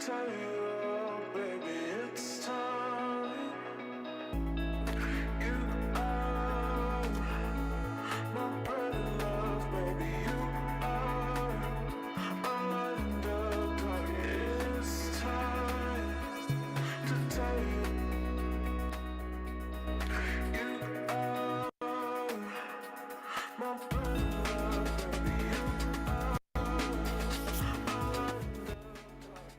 tell you, oh, baby, it's time. You are my bread and love, baby. You are a light in the dark. It's time to tell you, you are my bread and love, baby. You are a light in the dark.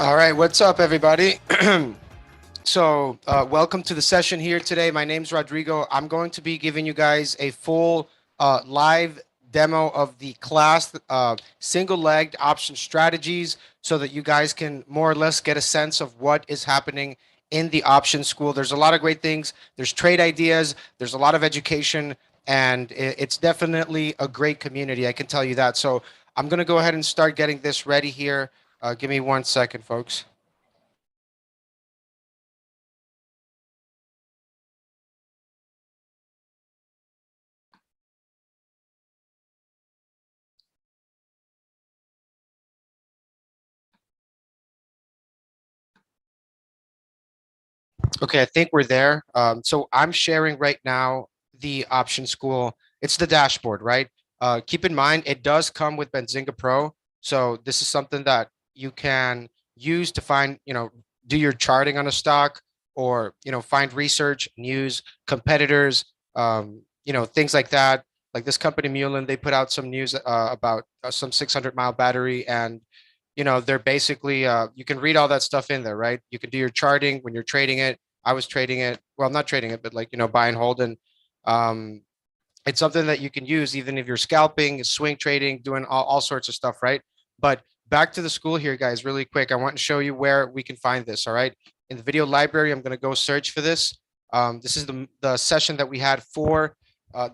All right, what's up, everybody? Welcome to the session here today. My name's Rodrigo. I'm going to be giving you guys a full live demo of the class, single-legged option strategies, so that you guys can more or less get a sense of what is happening in the option school. There's a lot of great things. There's trade ideas. There's a lot of education, and it's definitely a great community. I can tell you that. So I'm going to go ahead and start getting this ready here. Give me 1 second, folks. Okay, I think we're there. So I'm sharing right now the option school. It's the dashboard, right? Keep in mind, it does come with Benzinga Pro. So this is something that you can use to find, do your charting on a stock, or, find research, news, competitors, things like that. Like this company, Mullen, they put out some news about some 600-mile battery, and they're basically you can read all that stuff in there, right? You can do your charting when you're trading it. I was trading it. Well, not trading it, but like, buy and hold. And um, it's something that you can use even if you're scalping, swing trading, doing all sorts of stuff, right? But back to the school here, guys, really quick. I want to show you where we can find this. All right. In the video library, I'm going to go search for this. This is the session that we had for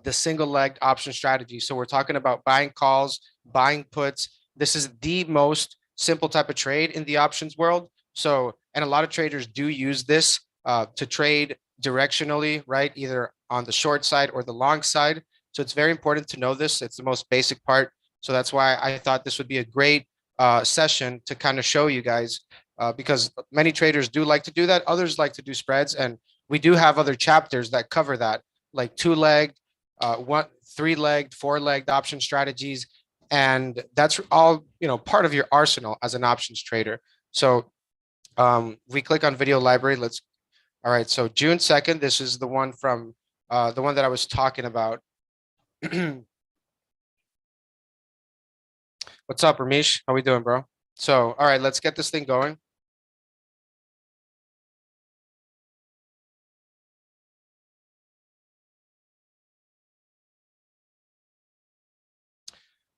the single legged option strategy. So we're talking about buying calls, buying puts. This is the most simple type of trade in the options world. So, and a lot of traders do use this to trade directionally, right? Either on the short side or the long side. So it's very important to know this. It's the most basic part. So that's why I thought this would be a great session to kind of show you guys, because many traders do like to do that. Others like to do spreads. And we do have other chapters that cover that, like two-legged, one, three-legged, four-legged option strategies. And that's all, part of your arsenal as an options trader. So we click on video library. All right. So June 2nd, this is the one from the one that I was talking about. What's up, Ramesh? How we doing, bro? So, all right, let's get this thing going.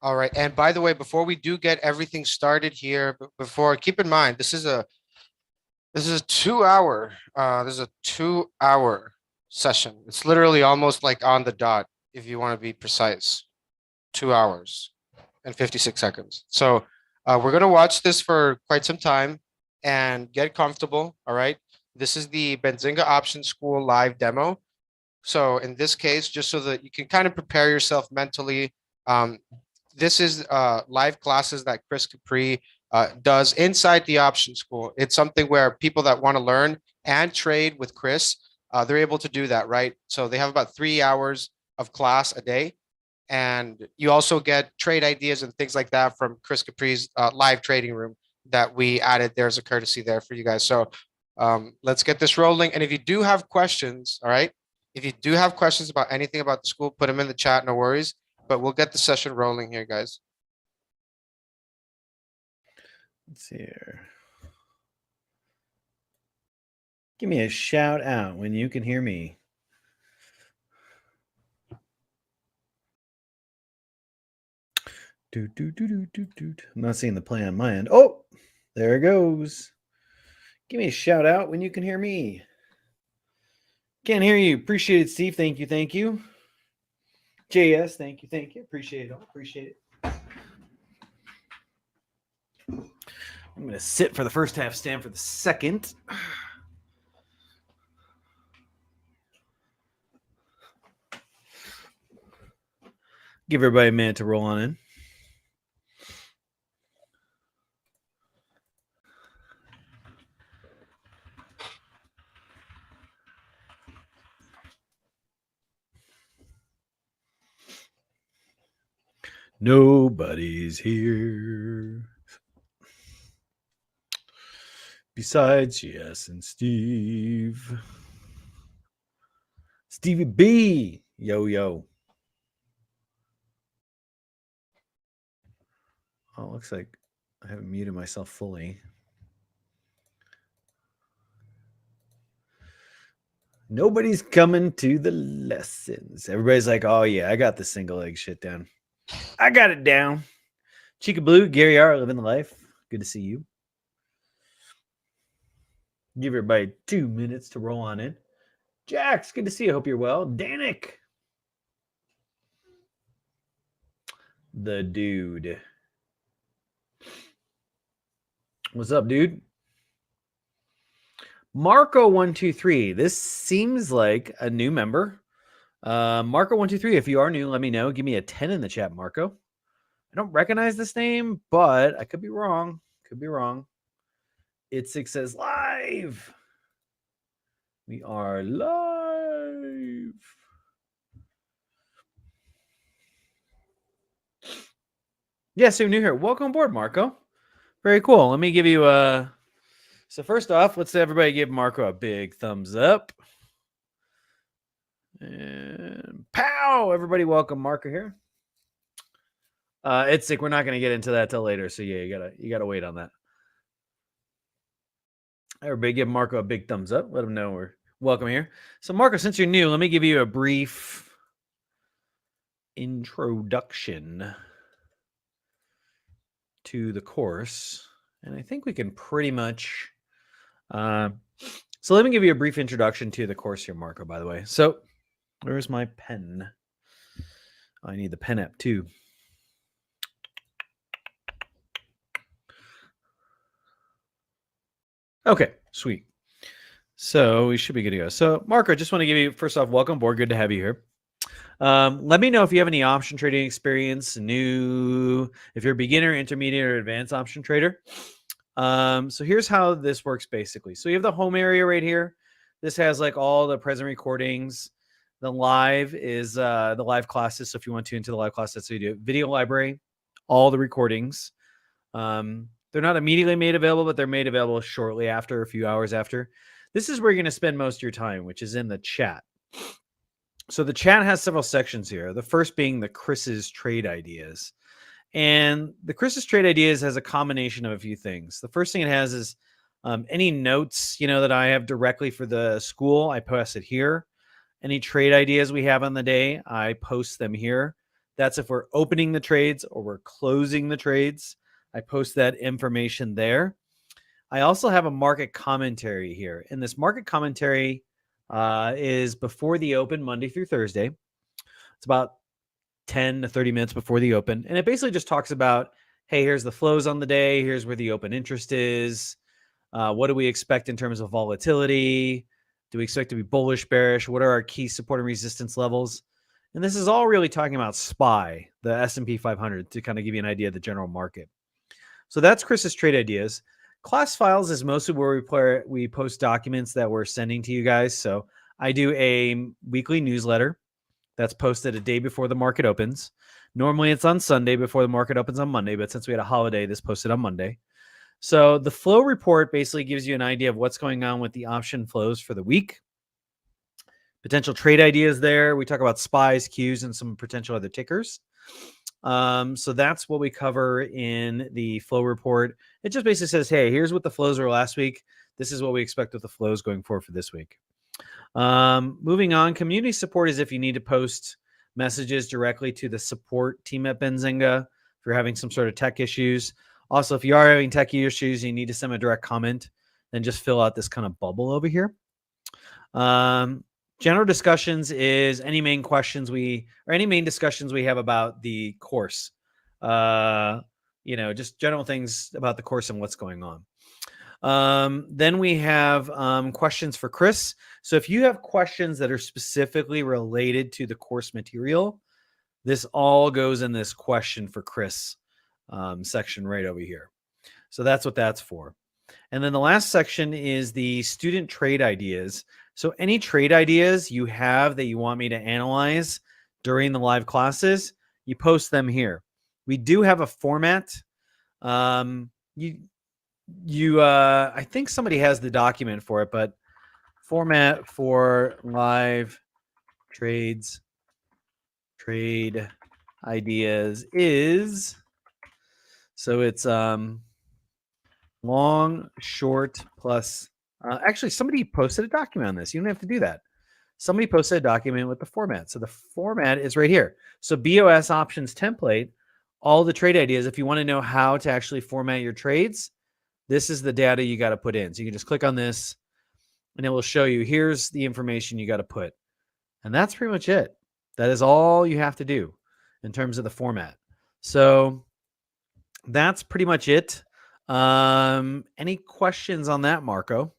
All right. And by the way, before we do get everything started here, before keep in mind this is a 2 hour this is a 2 hour session. It's literally almost like on the dot, if you want to be precise. 2 hours and 56 seconds. So we're gonna watch this for quite some time and get comfortable. All right. This is the Benzinga Options School live demo. So in this case, just so that you can kind of prepare yourself mentally, um, this is live classes that Chris Capri does inside the option school. It's something where people that want to learn and trade with Chris, they're able to do that, right? So they have about 3 hours of class a day. And you also get trade ideas and things like that from Chris Capri's live trading room that we added. There's a courtesy there for you guys. So let's get this rolling. And if you do have questions, all right, if you do have questions about anything about the school, put them in the chat, no worries. But we'll get the session rolling here, guys. Let's see here. Give me a shout out when you can hear me. I'm not seeing the play on my end. Oh, there it goes. Give me a shout out when you can hear me. Can't hear you. Appreciate it, Steve. Thank you. Thank you. JS, thank you. Thank you. Appreciate it all. Appreciate it. I'm going to sit for the first half, stand for the second. Give everybody a minute to roll on in. Nobody's here besides Yes and Steve. Stevie B. Yo, yo. Oh, it looks like I haven't muted myself fully. Nobody's coming to the lessons. Everybody's like, oh, yeah, I got the single leg shit down. I got it down. Chica Blue, Gary R, living the life. Good to see you. Give everybody 2 minutes to roll on in. Jax, good to see you. Hope you're well. Danik. The dude. What's up, dude? Marco123. This seems like a new member. Marco123, if you are new, let me know. Give me a 10 in the chat, Marco. I don't recognize this name, but I could be wrong. Could be wrong. It says live. We are live. Yes, you're new here. Welcome aboard, Marco. Very cool. Let me give you a... So first off, let's everybody give Marco a big thumbs up. And pow! Everybody welcome Marco here. It's sick. We're not going to get into that till later. So yeah, you gotta wait on that. Everybody give Marco a big thumbs up. Let him know we're welcome here. So Marco, since you're new, let me give you a brief introduction to the course. And I think we can pretty much... so let me give you a brief introduction to the course here, Marco, by the way. So where's my pen? I need the pen app too. Okay, sweet. So we should be good to go. So Marco, I just want to give you, first off, welcome aboard. Good to have you here. Let me know if you have any option trading experience, if you're a beginner, intermediate, or advanced option trader. So here's how this works basically. So you have the home area right here. This has like all the present recordings. The live is the live classes. So if you want to into the live class, that's what you do. Video library, all the recordings. They're not immediately made available, but they're made available shortly after, a few hours after. This is where you're going to spend most of your time, which is in the chat. So the chat has several sections here. The first being the Chris's trade ideas. And the Chris's trade ideas has a combination of a few things. The first thing it has is any notes, that I have directly for the school, I post it here. Any trade ideas we have on the day, I post them here. That's if we're opening the trades or we're closing the trades. I post that information there. I also have a market commentary here. And this market commentary is before the open, Monday through Thursday. It's about 10 to 30 minutes before the open. And it basically just talks about, hey, here's the flows on the day. Here's where the open interest is. What do we expect in terms of volatility? Do we expect to be bullish, bearish? What are our key support and resistance levels? And this is all really talking about SPY, the S&P 500, to kind of give you an idea of the general market. So that's Chris's trade ideas. Class files is mostly where we post documents that we're sending to you guys. So I do a weekly newsletter that's posted a day before the market opens. Normally it's on Sunday before the market opens on Monday, but since we had a holiday, this posted on Monday. So the flow report basically gives you an idea of what's going on with the option flows for the week. Potential trade ideas there. We talk about SPYs, Qs, and some potential other tickers. So that's what we cover in the flow report. It just basically says, hey, here's what the flows were last week. This is what we expect with the flows going forward for this week. Moving on, community support is if you need to post messages directly to the support team at Benzinga if you're having some sort of tech issues. Also, if you are having tech issues, you need to send a direct comment, then just fill out this kind of bubble over here. General discussions is any main discussions we have about the course. Just general things about the course and what's going on. Then we have questions for Chris. So if you have questions that are specifically related to the course material, this all goes in this question for Chris section right over here. So that's what that's for. And then the last section is the student trade ideas. So any trade ideas you have that you want me to analyze during the live classes, you post them here. We do have a format. I think somebody has the document for it, but format for live trade ideas is, so it's long, short, plus, actually somebody posted a document on this. You don't have to do that. somebody posted a document with the format. So the format is right here. So BOS options template, all the trade ideas. If you want to know how to actually format your trades, this is the data you got to put in. So you can just click on this and it will show you, here's the information you got to put. And that's pretty much it. That is all you have to do in terms of the format. So that's pretty much it. Any questions on that, Marco?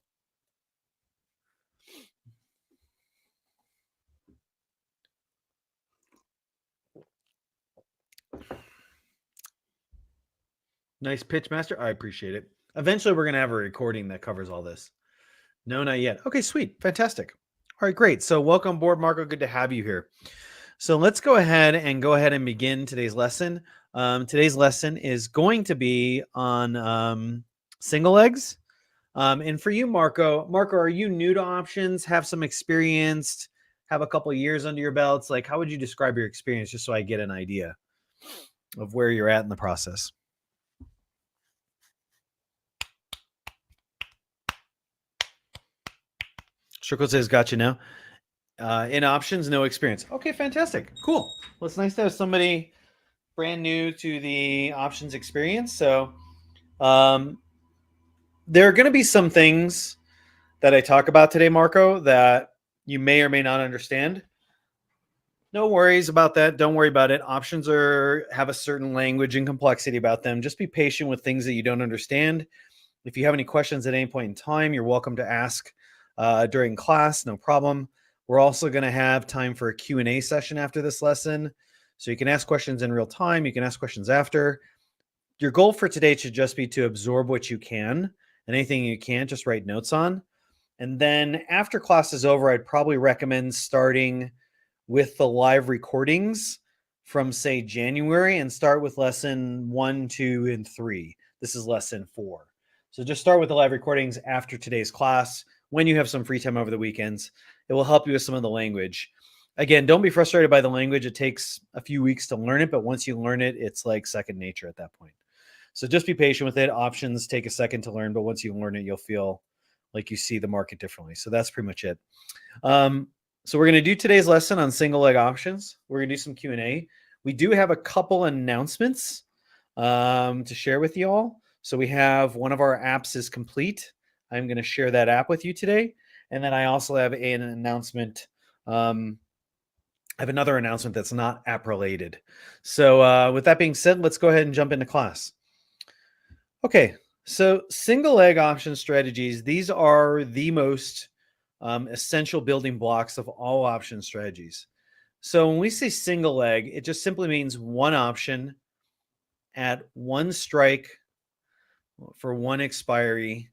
Nice pitch, Master. I appreciate it. Eventually, we're going to have a recording that covers all this. No, not yet. Okay, sweet. Fantastic. All right, great. So welcome aboard, Marco. Good to have you here. So let's go ahead and begin today's lesson. Today's lesson is going to be on single legs. And for you, Marco, are you new to options? Have some experience? Have a couple years under your belts? Like, how would you describe your experience, just so I get an idea of where you're at in the process? Circle says, "Gotcha now." In options, no experience. Okay, fantastic, cool. Well, it's nice to have somebody brand new to the options experience. So, there are going to be some things that I talk about today, Marco, that you may or may not understand. No worries about that. Don't worry about it. Options have a certain language and complexity about them. Just be patient with things that you don't understand. If you have any questions at any point in time, you're welcome to ask during class. No problem. We're also going to have time for a Q&A session after this lesson. So you can ask questions in real time. You can ask questions after. Your goal for today should just be to absorb what you can, and anything you can't, just write notes on. And then after class is over, I'd probably recommend starting with the live recordings from, say, January, and start with lesson 1, 2, and 3. This is lesson 4. So just start with the live recordings after today's class when you have some free time over the weekends. It will help you with some of the language. Again, don't be frustrated by the language. It takes a few weeks to learn it, but once you learn it, it's like second nature at that point. So just be patient with it. Options take a second to learn, but once you learn it, you'll feel like you see the market differently. So that's pretty much it. So we're going to do today's lesson on single leg options. We're going to do some Q&A. We do have a couple announcements to share with you all. So we have one of our apps is complete. I'm going to share that app with you today. And then I also have an announcement. I have another announcement that's not app related. So with that being said, let's go ahead and jump into class. Okay, so single leg option strategies, these are the most essential building blocks of all option strategies. So when we say single leg, it just simply means one option at one strike for one expiry,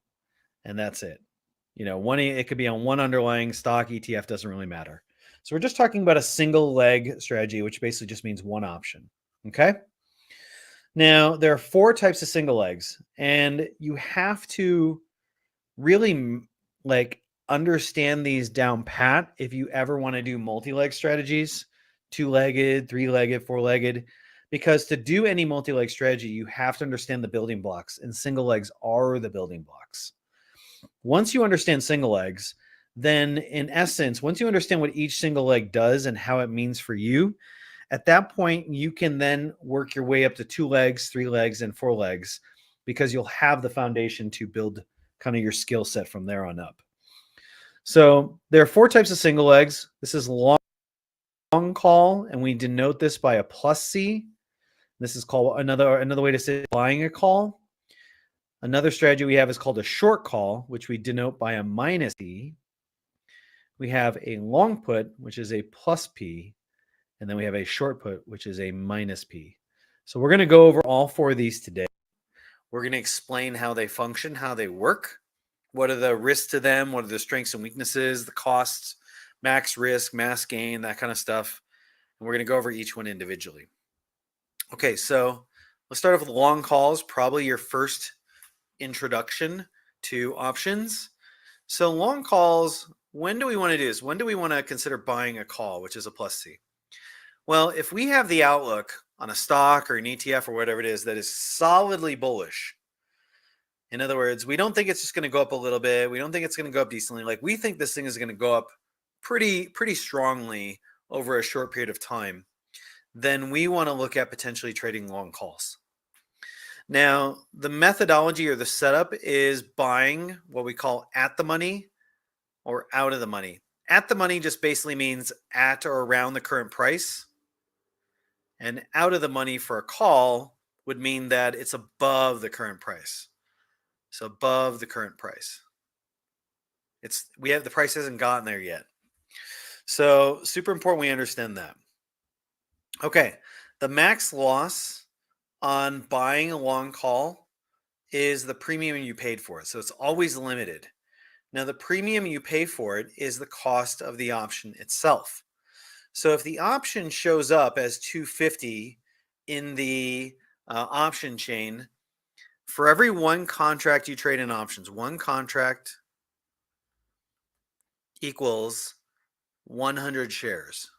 and that's it. You know, it could be on one underlying stock, ETF, doesn't really matter. So we're just talking about a single leg strategy, which basically just means one option. Okay. Now, there are 4 types of single legs, and you have to really understand these down pat if you ever want to do multi-leg strategies, 2-legged, 3-legged, 4-legged, because to do any multi-leg strategy, you have to understand the building blocks, and single legs are the building blocks. Once you understand single legs, then in essence, once you understand what each single leg does and how it means for you, at that point, you can then work your way up to 2 legs, 3 legs, and 4 legs, because you'll have the foundation to build kind of your skill set from there on up. So there are 4 types of single legs. This is long call, and we denote this by a +C. This is called another way to say buying a call. Another strategy we have is called a short call, which we denote by a -P. We have a long put, which is a +P. And then we have a short put, which is a -P. So we're going to go over all 4 of these today. We're going to explain how they function, how they work, what are the risks to them, what are the strengths and weaknesses, the costs, max risk, max gain, that kind of stuff. And we're going to go over each one individually. Okay, so let's start off with long calls, probably your first introduction to options. So long calls, when do we want to do this? When do we want to consider buying a call, which is a +C? Well, if we have the outlook on a stock or an ETF or whatever it is that is solidly bullish, in other words, we don't think it's just going to go up a little bit. We don't think it's going to go up decently. Like, we think this thing is going to go up pretty strongly over a short period of time, then we want to look at potentially trading long calls. Now, the methodology or the setup is buying what we call at the money or out of the money. At the money just basically means at or around the current price. And out of the money for a call would mean that it's above the current price. So above the current price. The price hasn't gotten there yet. So super important we understand that. Okay, the max loss on buying a long call is the premium you paid for it. So it's always limited. Now the premium you pay for it is the cost of the option itself. So if the option shows up as 250 in the option chain, for every one contract you trade in options, one contract equals 100 shares.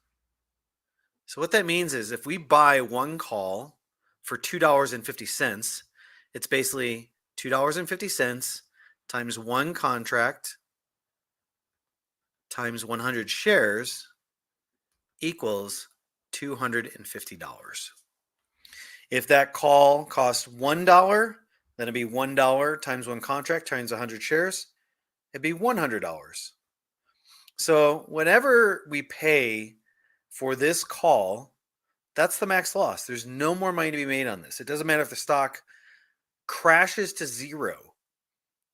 So what that means is if we buy one call for $2.50, it's basically $2.50 times one contract times 100 shares equals $250. If that call costs $1, then it'd be $1 times one contract times 100 shares. It'd be $100. So whenever we pay for this call, that's the max loss. There's no more money to be made on this. It doesn't matter if the stock crashes to zero.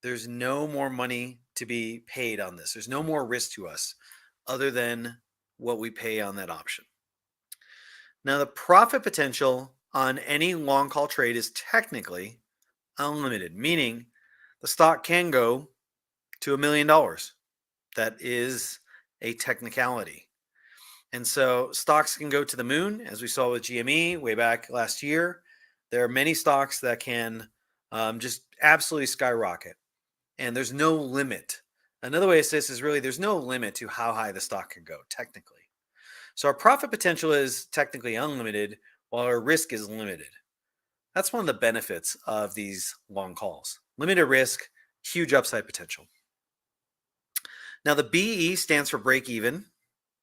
There's no more money to be paid on this. There's no more risk to us other than what we pay on that option. Now, the profit potential on any long call trade is technically unlimited, meaning the stock can go to $1 million. That is a technicality. And so stocks can go to the moon, as we saw with GME way back last year. There are many stocks that can just absolutely skyrocket, and there's no limit. Another way to say this is really there's no limit to how high the stock can go, technically. So our profit potential is technically unlimited, while our risk is limited. That's one of the benefits of these long calls. Limited risk, huge upside potential. Now the BE stands for break even.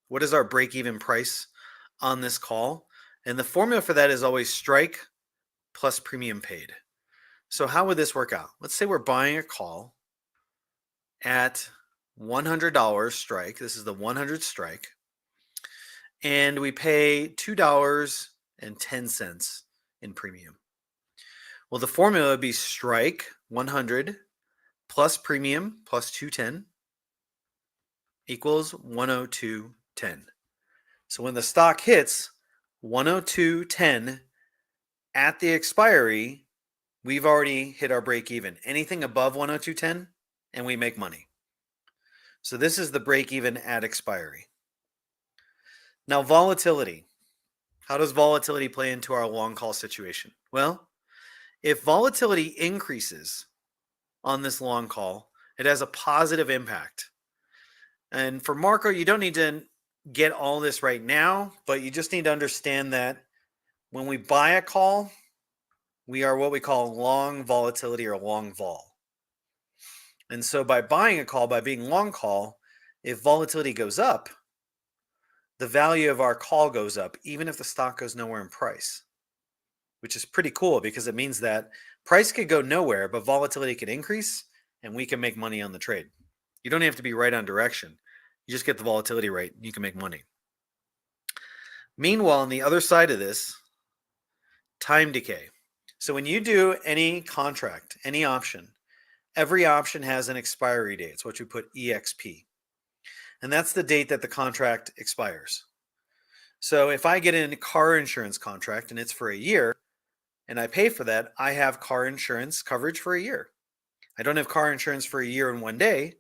What is our break even price on this call? And the formula for that is always strike plus premium paid. So how would this work out? Let's say we're buying a call at $100 strike. This is the 100 strike. And we pay $2.10 in premium. Well, the formula would be strike 100 plus premium plus 210 equals 102.10. So when the stock hits 102.10 at the expiry, we've already hit our break even. Anything above 102.10 and we make money. So this is the break even at expiry. Now volatility. How does volatility play into our long call situation? Well, if volatility increases on this long call, it has a positive impact. And for Marco, you don't need to get all this right now, but you just need to understand that when we buy a call, we are what we call long volatility or long vol. And so by buying a call, by being long call, if volatility goes up, the value of our call goes up, even if the stock goes nowhere in price, which is pretty cool because it means that price could go nowhere, but volatility could increase and we can make money on the trade. You don't have to be right on direction. You just get the volatility right and you can make money. Meanwhile, on the other side of this, time decay. So when you do any contract, any option, every option has an expiry date. It's what you put EXP. And that's the date that the contract expires. So if I get a car insurance contract and it's for a year and I pay for that, I have car insurance coverage for a year. I don't have car insurance for a year and 1 day.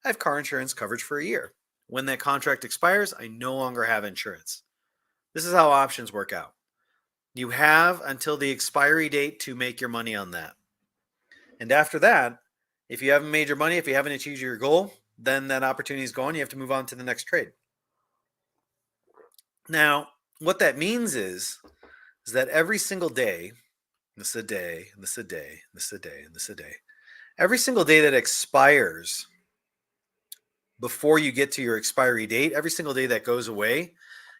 I have car insurance coverage for a year. When that contract expires, I no longer have insurance. This is how options work out. You have until the expiry date to make your money on that. And after that, if you haven't made your money, if you haven't achieved your goal, then that opportunity is gone. You have to move on to the next trade. Now, what that means is that every single day, this is a day, and this is a day, and this is a day, and this is a day, every single day that expires before you get to your expiry date, every single day that goes away,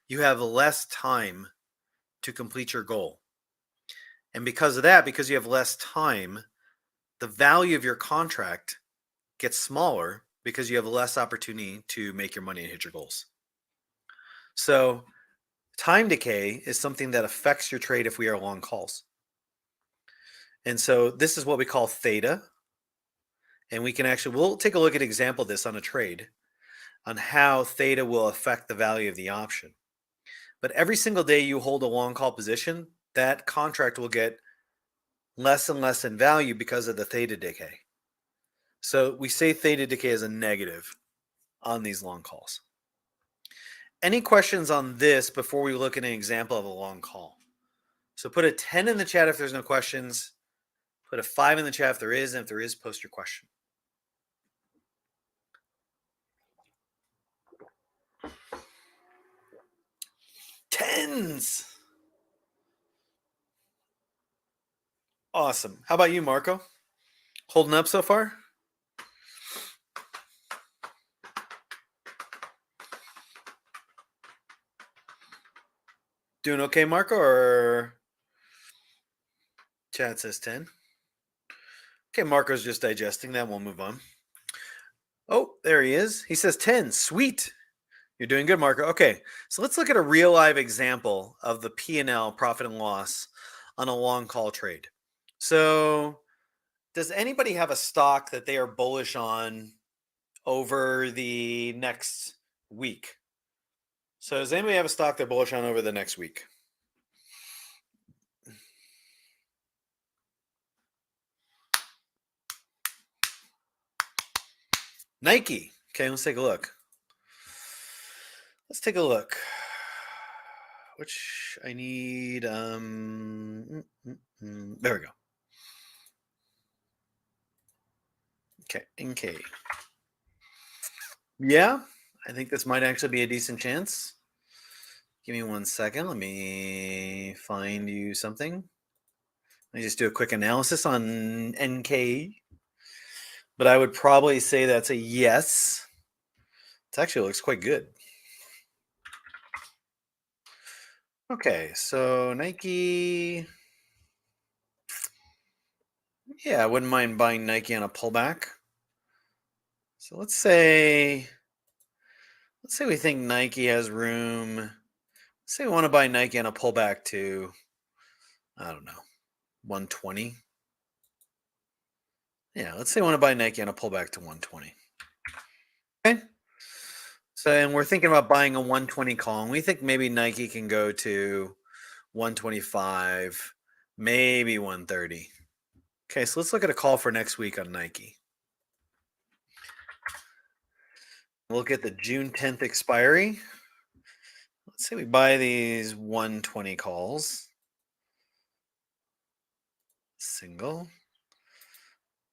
you have less time to complete your goal. And because of that, because you have less time, the value of your contract gets smaller because you have less opportunity to make your money and hit your goals. So time decay is something that affects your trade if we are long calls. And so this is what we call theta. And we'll take a look at an example of this on a trade on how theta will affect the value of the option. But every single day you hold a long call position, that contract will get less and less in value because of the theta decay. So we say theta decay is a negative on these long calls. Any questions on this before we look at an example of a long call? So put a 10 in the chat if there's no questions. Put a 5 in the chat if there is. And if there is, post your question. Tens. Awesome. How about you, Marco? Holding up so far? Doing okay, Marco, or chat says 10? Okay, Marco's just digesting that. We'll move on. Oh, there he is. He says 10. Sweet. You're doing good, Marco. Okay, so let's look at a real live example of the P&L, profit and loss, on a long call trade. So does anybody have a stock that they are bullish on over the next week? So does anybody have a stock they're bullish on over the next week? Nike. Okay, let's take a look. Let's take a look. Which I need. There we go. Okay, NK. Yeah, I think this might actually be a decent chance. Give me 1 second. Let me find you something. Let me just do a quick analysis on NK. But I would probably say that's a yes. It actually looks quite good. Okay, so Nike. Yeah, I wouldn't mind buying Nike on a pullback. So let's say we think Nike has room. Let's say we want to buy Nike on a pullback to, I don't know, 120. Yeah, let's say we want to buy Nike on a pullback to 120. Okay. So, and we're thinking about buying a 120 call, and we think maybe Nike can go to 125, maybe 130. Okay, so let's look at a call for next week on Nike. Look at the June 10th expiry. Let's say we buy these 120 calls. Single.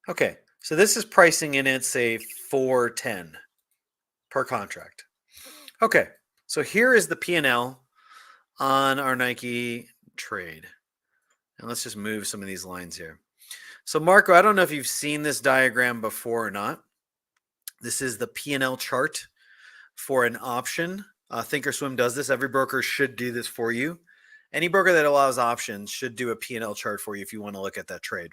Okay, so this is pricing in at, say, 410 per contract. Okay, so here is the P&L on our Nike trade. And let's just move some of these lines here. So Marco, I don't know if you've seen this diagram before or not. This is the P&L chart for an option. Thinkorswim does this. Every broker should do this for you. Any broker that allows options should do a P&L chart for you if you want to look at that trade.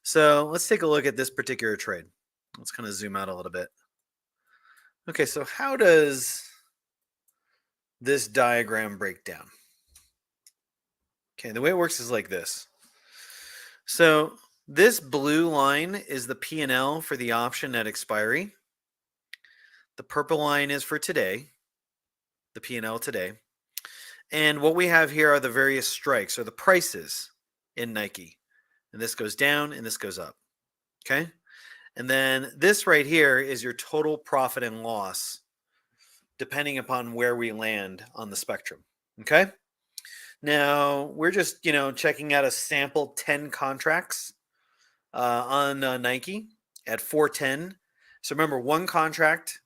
So let's take a look at this particular trade. Let's kind of zoom out a little bit. Okay, so how does this diagram break down? Okay, the way it works is like this. So this blue line is the P&L for the option at expiry. The purple line is for today, the P&L today. And what we have here are the various strikes or the prices in Nike. And this goes down and this goes up. Okay. And then this right here is your total profit and loss, depending upon where we land on the spectrum. Okay. Now we're just, checking out a sample 10 contracts on Nike at 410. So remember, one contract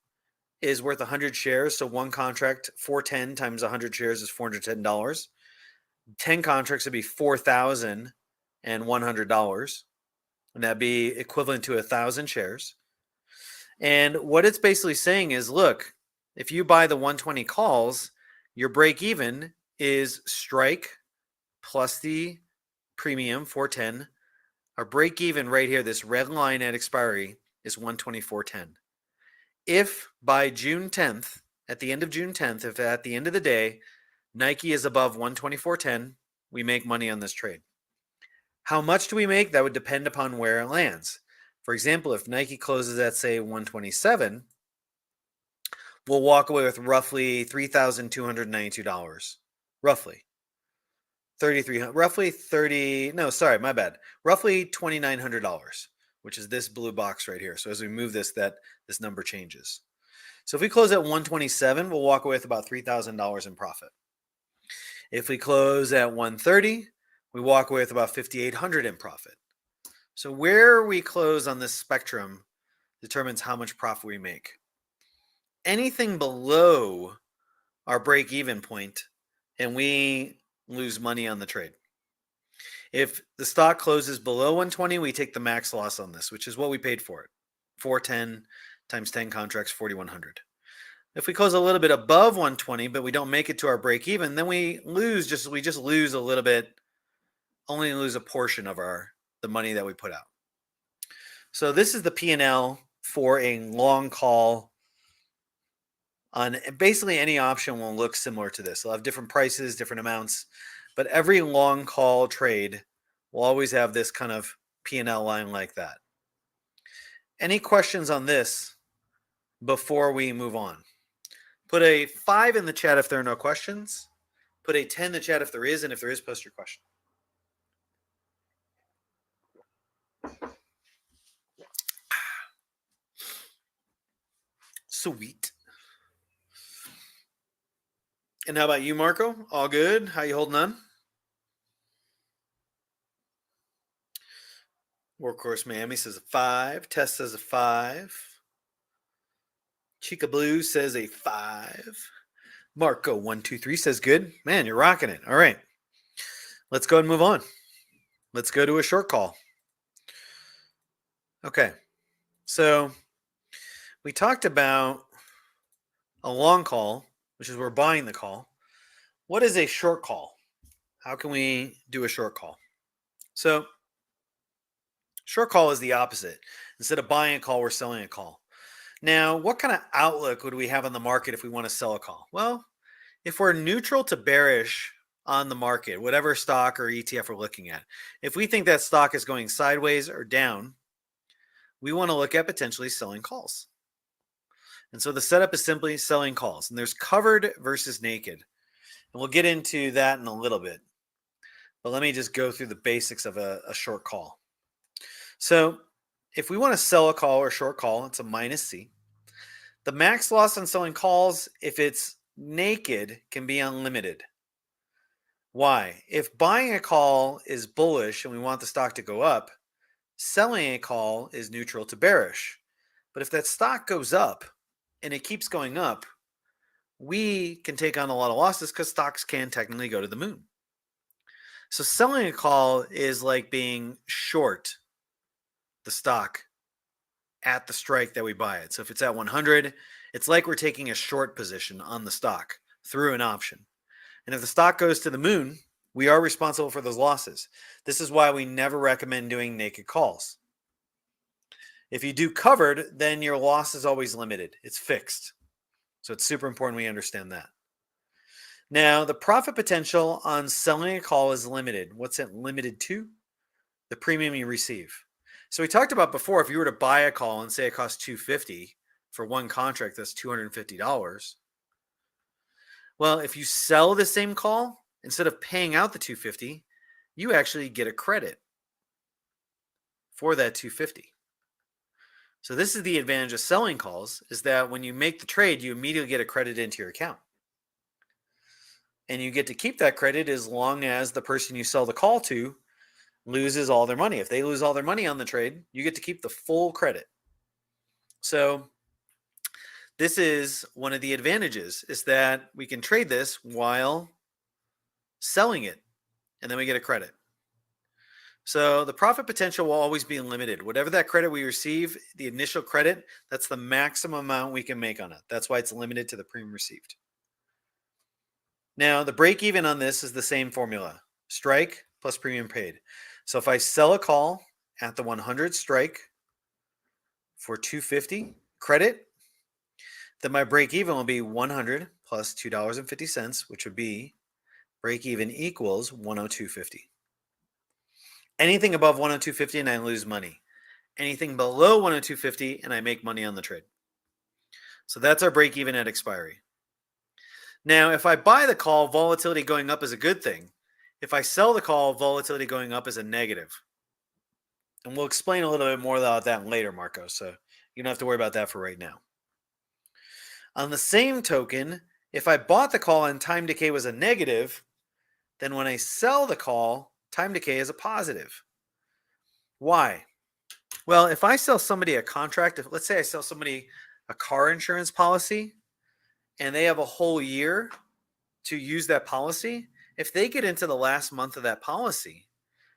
is worth 100 shares. So one contract, 410 times 100 shares is $410. 10 contracts would be $4,100. And that'd be equivalent to 1,000 shares. And what it's basically saying is, look, if you buy the 120 calls, your break even is strike plus the premium 410. Our break even right here, this red line at expiry, is 124.10. If by June 10th, at the end of June 10th, if at the end of the day, Nike is above 124.10, we make money on this trade. How much do we make? That would depend upon where it lands. For example, if Nike closes at, say, 127, we'll walk away with roughly $3,292. Roughly. Roughly $2,900, which is this blue box right here. So as we move this number changes. So if we close at 127, we'll walk away with about $3,000 in profit. If we close at 130, we walk away with about $5,800 in profit. So where we close on this spectrum determines how much profit we make. Anything below our break-even point, and we lose money on the trade. If the stock closes below 120, we take the max loss on this, which is what we paid for it. 410 times 10 contracts, 4,100. If we close a little bit above 120, but we don't make it to our break even, then we just lose a little bit, only lose a portion of the money that we put out. So this is the P&L for a long call on basically any option will look similar to this. They'll have different prices, different amounts, but every long call trade will always have this kind of P&L line like that. Any questions on this before we move on? Put a 5 in the chat if there are no questions. Put a 10 in the chat if there is, and if there is, post your question. Sweet. And how about you, Marco? All good? How you holding on? Workhorse Miami says a 5. Tess says a 5. Chica Blue says a 5. Marco 123 says good. Man, you're rocking it. All right. Let's go and move on. Let's go to a short call. Okay. So we talked about a long call, which is we're buying the call. What is a short call? How can we do a short call? So short call is the opposite. Instead of buying a call, we're selling a call. Now, what kind of outlook would we have on the market if we want to sell a call? Well, if we're neutral to bearish on the market, whatever stock or ETF we're looking at, if we think that stock is going sideways or down, we want to look at potentially selling calls. And so the setup is simply selling calls. And there's covered versus naked. And we'll get into that in a little bit. But let me just go through the basics of a short call. So if we want to sell a call or short call, it's a minus C. The max loss on selling calls, if it's naked, can be unlimited. Why? If buying a call is bullish and we want the stock to go up, selling a call is neutral to bearish. But if that stock goes up and it keeps going up, we can take on a lot of losses because stocks can technically go to the moon. So selling a call is like being short the stock at the strike that we buy it. So if it's at 100, it's like we're taking a short position on the stock through an option. And if the stock goes to the moon, we are responsible for those losses. This is why we never recommend doing naked calls. If you do covered, then your loss is always limited. It's fixed. So it's super important we understand that. Now, the profit potential on selling a call is limited. What's it limited to? The premium you receive. So we talked about before, if you were to buy a call and say it costs $250 for one contract, that's $250. Well, if you sell the same call, instead of paying out the $250, you actually get a credit for that $250. So this is the advantage of selling calls, is that when you make the trade, you immediately get a credit into your account. And you get to keep that credit as long as the person you sell the call to loses all their money. If they lose all their money on the trade, you get to keep the full credit. So this is one of the advantages, is that we can trade this while selling it, and then we get a credit. So the profit potential will always be limited. Whatever that credit we receive, the initial credit, that's the maximum amount we can make on it. That's why it's limited to the premium received. Now, the break even on this is the same formula. Strike plus premium paid. So if I sell a call at the 100 strike for 250 credit, then my break even will be 100 plus $2.50, which would be break even equals 102.50. Anything above 102.50 and I lose money. Anything below 102.50 and I make money on the trade. So that's our break even at expiry. Now, if I buy the call, volatility going up is a good thing. If I sell the call, volatility going up is a negative. And we'll explain a little bit more about that later, Marco. So you don't have to worry about that for right now. On the same token, if I bought the call and time decay was a negative, then when I sell the call, time decay is a positive. Why? Well, if I sell somebody a contract, let's say I sell somebody a car insurance policy and they have a whole year to use that policy, if they get into the last month of that policy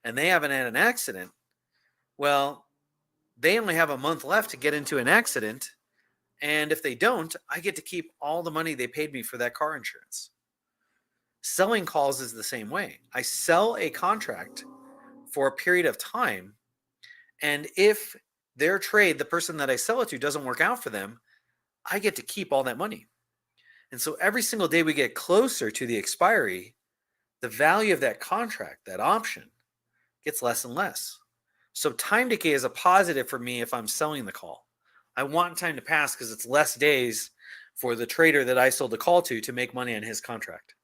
and they haven't had an accident, well, they only have a month left to get into an accident. And if they don't, I get to keep all the money they paid me for that car insurance. Selling calls is the same way. I sell a contract for a period of time, and if their trade, the person that I sell it to, doesn't work out for them, I get to keep all that money. And so every single day we get closer to the expiry, the value of that contract, that option, gets less and less. So time decay is a positive for me if I'm selling the call. I want time to pass because it's less days for the trader that I sold the call to make money on his contract.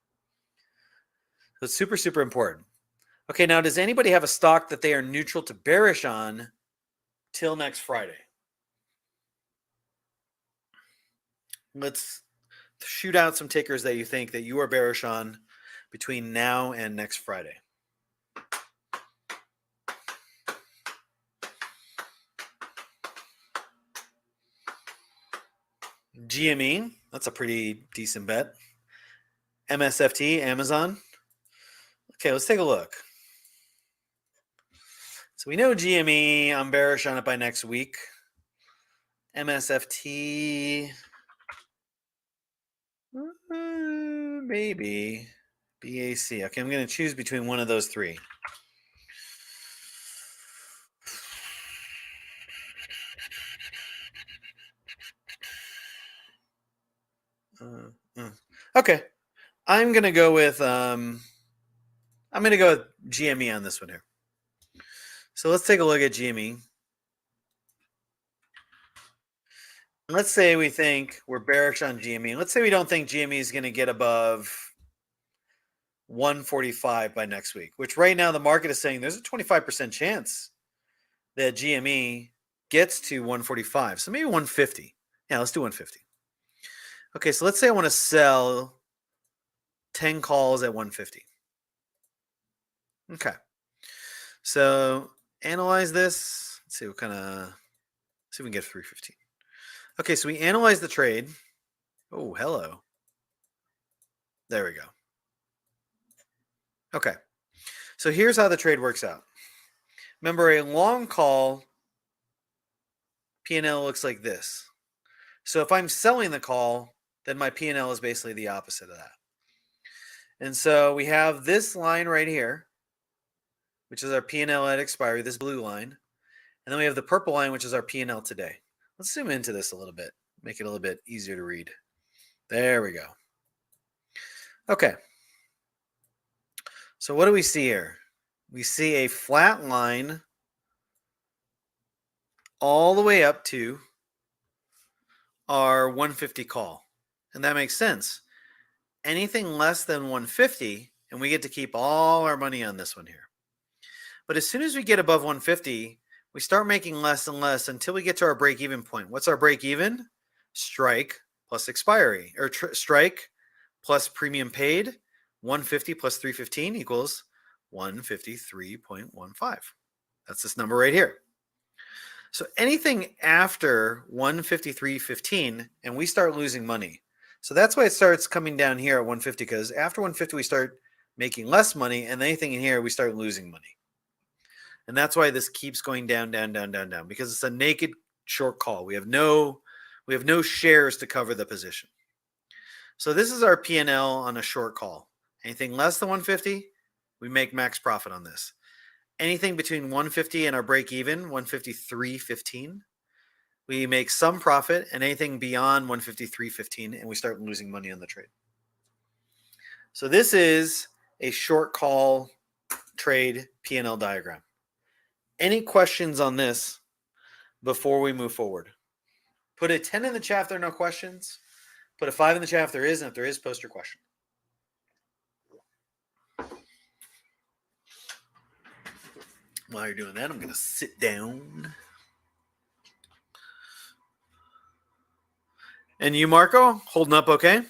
So it's super, super important. Okay, now does anybody have a stock that they are neutral to bearish on till next Friday? Let's shoot out some tickers that you think that you are bearish on between now and next Friday. GME, that's a pretty decent bet. MSFT, Amazon. Okay, let's take a look. So we know GME, I'm bearish on it by next week. MSFT, maybe. BAC. Okay, I'm going to choose between one of those three. Okay, I'm going to go with GME on this one here. So let's take a look at GME. Let's say we think we're bearish on GME. Let's say we don't think GME is going to get above 145 by next week, which right now the market is saying there's a 25% chance that GME gets to 145. So maybe 150. Yeah, let's do 150. Okay, so let's say I want to sell 10 calls at 150. Okay. So analyze this. Let's see what kind of, see if we can get 315. Okay, so we analyze the trade. Oh, hello. There we go. Okay. So here's how the trade works out. Remember, a long call P&L looks like this. So if I'm selling the call, then my P&L is basically the opposite of that. And so we have this line right here, which is our P&L at expiry, this blue line. And then we have the purple line, which is our P&L today. Let's zoom into this a little bit, make it a little bit easier to read. There we go. Okay. So what do we see here? We see a flat line all the way up to our 150 call. And that makes sense. Anything less than 150, and we get to keep all our money on this one here. But as soon as we get above 150, we start making less and less until we get to our break-even point. What's our break-even? Strike plus expiry, or strike plus premium paid. 150 plus 315 equals 153.15. That's this number right here. So anything after 153.15, and we start losing money. So that's why it starts coming down here at 150, because after 150, we start making less money, and anything in here, we start losing money. And that's why this keeps going down, because it's a naked short call. We have no shares to cover the position. So this is our P&L on a short call. Anything less than 150, we make max profit on this. Anything between 150 and our break even, 153.15, we make some profit, and anything beyond 153.15, and we start losing money on the trade. So this is a short call trade P&L diagram. Any questions on this before we move forward? Put a 10 in the chat if there are no questions. Put a 5 in the chat if there is, and if there is, post your question. While you're doing that, I'm going to sit down. And you, Marco, holding up okay?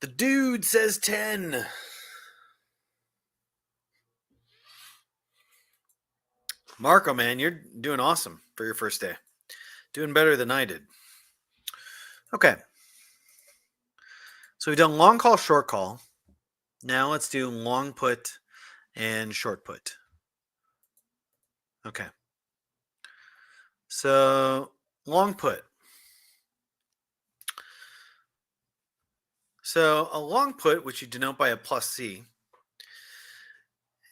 The dude says 10. Marco, man, you're doing awesome for your first day. Doing better than I did. Okay. So we've done long call, short call. Now let's do long put and short put. Okay. So long put. So a long put, which you denote by a plus C,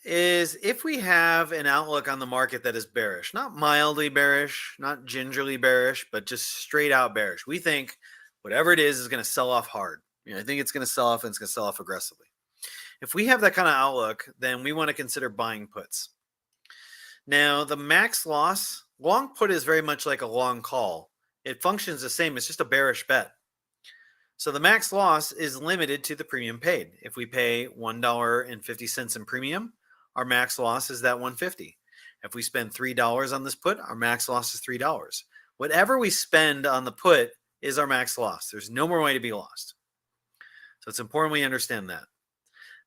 is if we have an outlook on the market that is bearish, not mildly bearish, not gingerly bearish, but just straight out bearish. We think whatever it is going to sell off hard. I think it's going to sell off, and it's going to sell off aggressively. If we have that kind of outlook, then we want to consider buying puts. Now, the max loss, long put is very much like a long call. It functions the same. It's just a bearish bet. So the max loss is limited to the premium paid. If we pay $1.50 in premium, our max loss is that $1.50. If we spend $3 on this put, our max loss is $3. Whatever we spend on the put is our max loss. There's no more way to be lost. So it's important we understand that.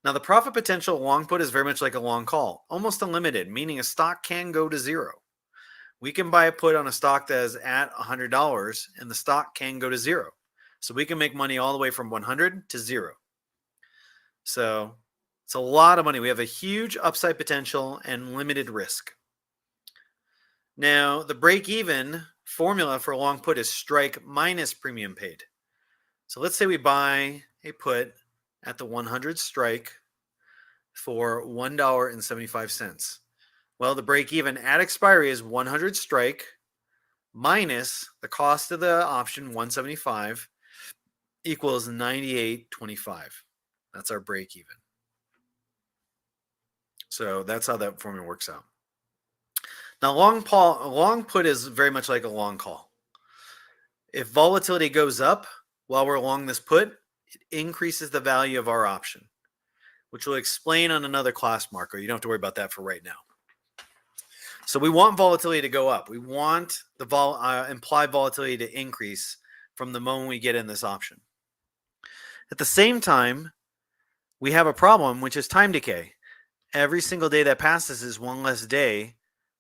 Now, the profit potential long put is very much like a long call, almost unlimited, meaning a stock can go to zero. We can buy a put on a stock that is at $100, and the stock can go to zero. So we can make money all the way from 100 to zero. So it's a lot of money. We have a huge upside potential and limited risk. Now, the break-even formula for a long put is strike minus premium paid. So let's say we buy a put at the 100 strike for $1.75. Well, the break-even at expiry is 100 strike minus the cost of the option, 175, equals 98.25. That's our break even. So that's how that formula works out. Now, long put is very much like a long call. If volatility goes up while we're long this put, it increases the value of our option, which we'll explain on another class, Marco. You don't have to worry about that for right now. So we want volatility to go up. We want the implied volatility to increase from the moment we get in this option. At the same time, we have a problem, which is time decay. Every single day that passes is one less day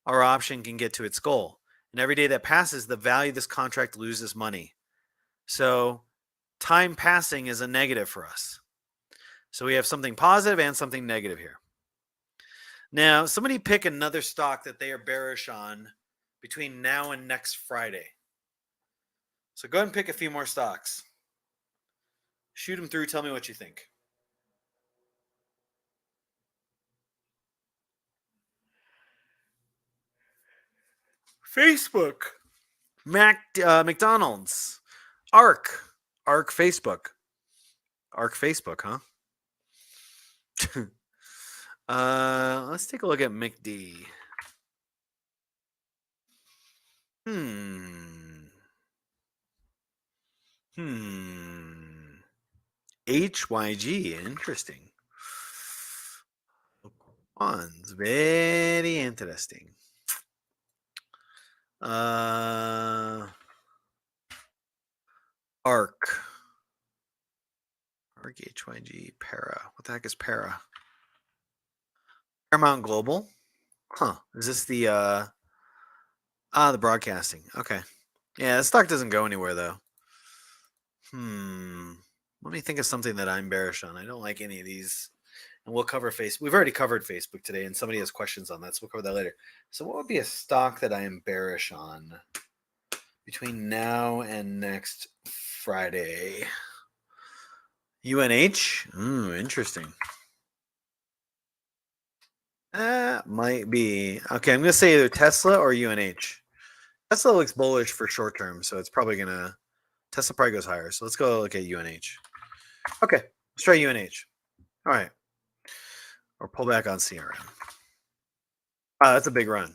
our option can get to its goal. And every day that passes, the value of this contract loses money. So time passing is a negative for us. So we have something positive and something negative here. Now, somebody pick another stock that they are bearish on between now and next Friday. So go ahead and pick a few more stocks. Shoot them through. Tell me what you think. Facebook, McDonald's, Arc Facebook, huh? Let's take a look at McD. HYG, interesting. One's very interesting. Arc HYG, Para. What the heck is Para? Paramount Global. Huh. Is this the the broadcasting? Okay. Yeah, the stock doesn't go anywhere though. Let me think of something that I'm bearish on. I don't like any of these and we'll cover Facebook. We've already covered Facebook today, and somebody has questions on that, so we'll cover that later. So what would be a stock that I am bearish on between now and next Friday? UNH? Interesting. Might be. Okay, I'm going to say either Tesla or UNH. Tesla looks bullish for short term, so it's probably going to... Tesla probably goes higher, so let's go look at UNH. Okay, let's try UNH. All right. Or pull back on CRM. That's a big run.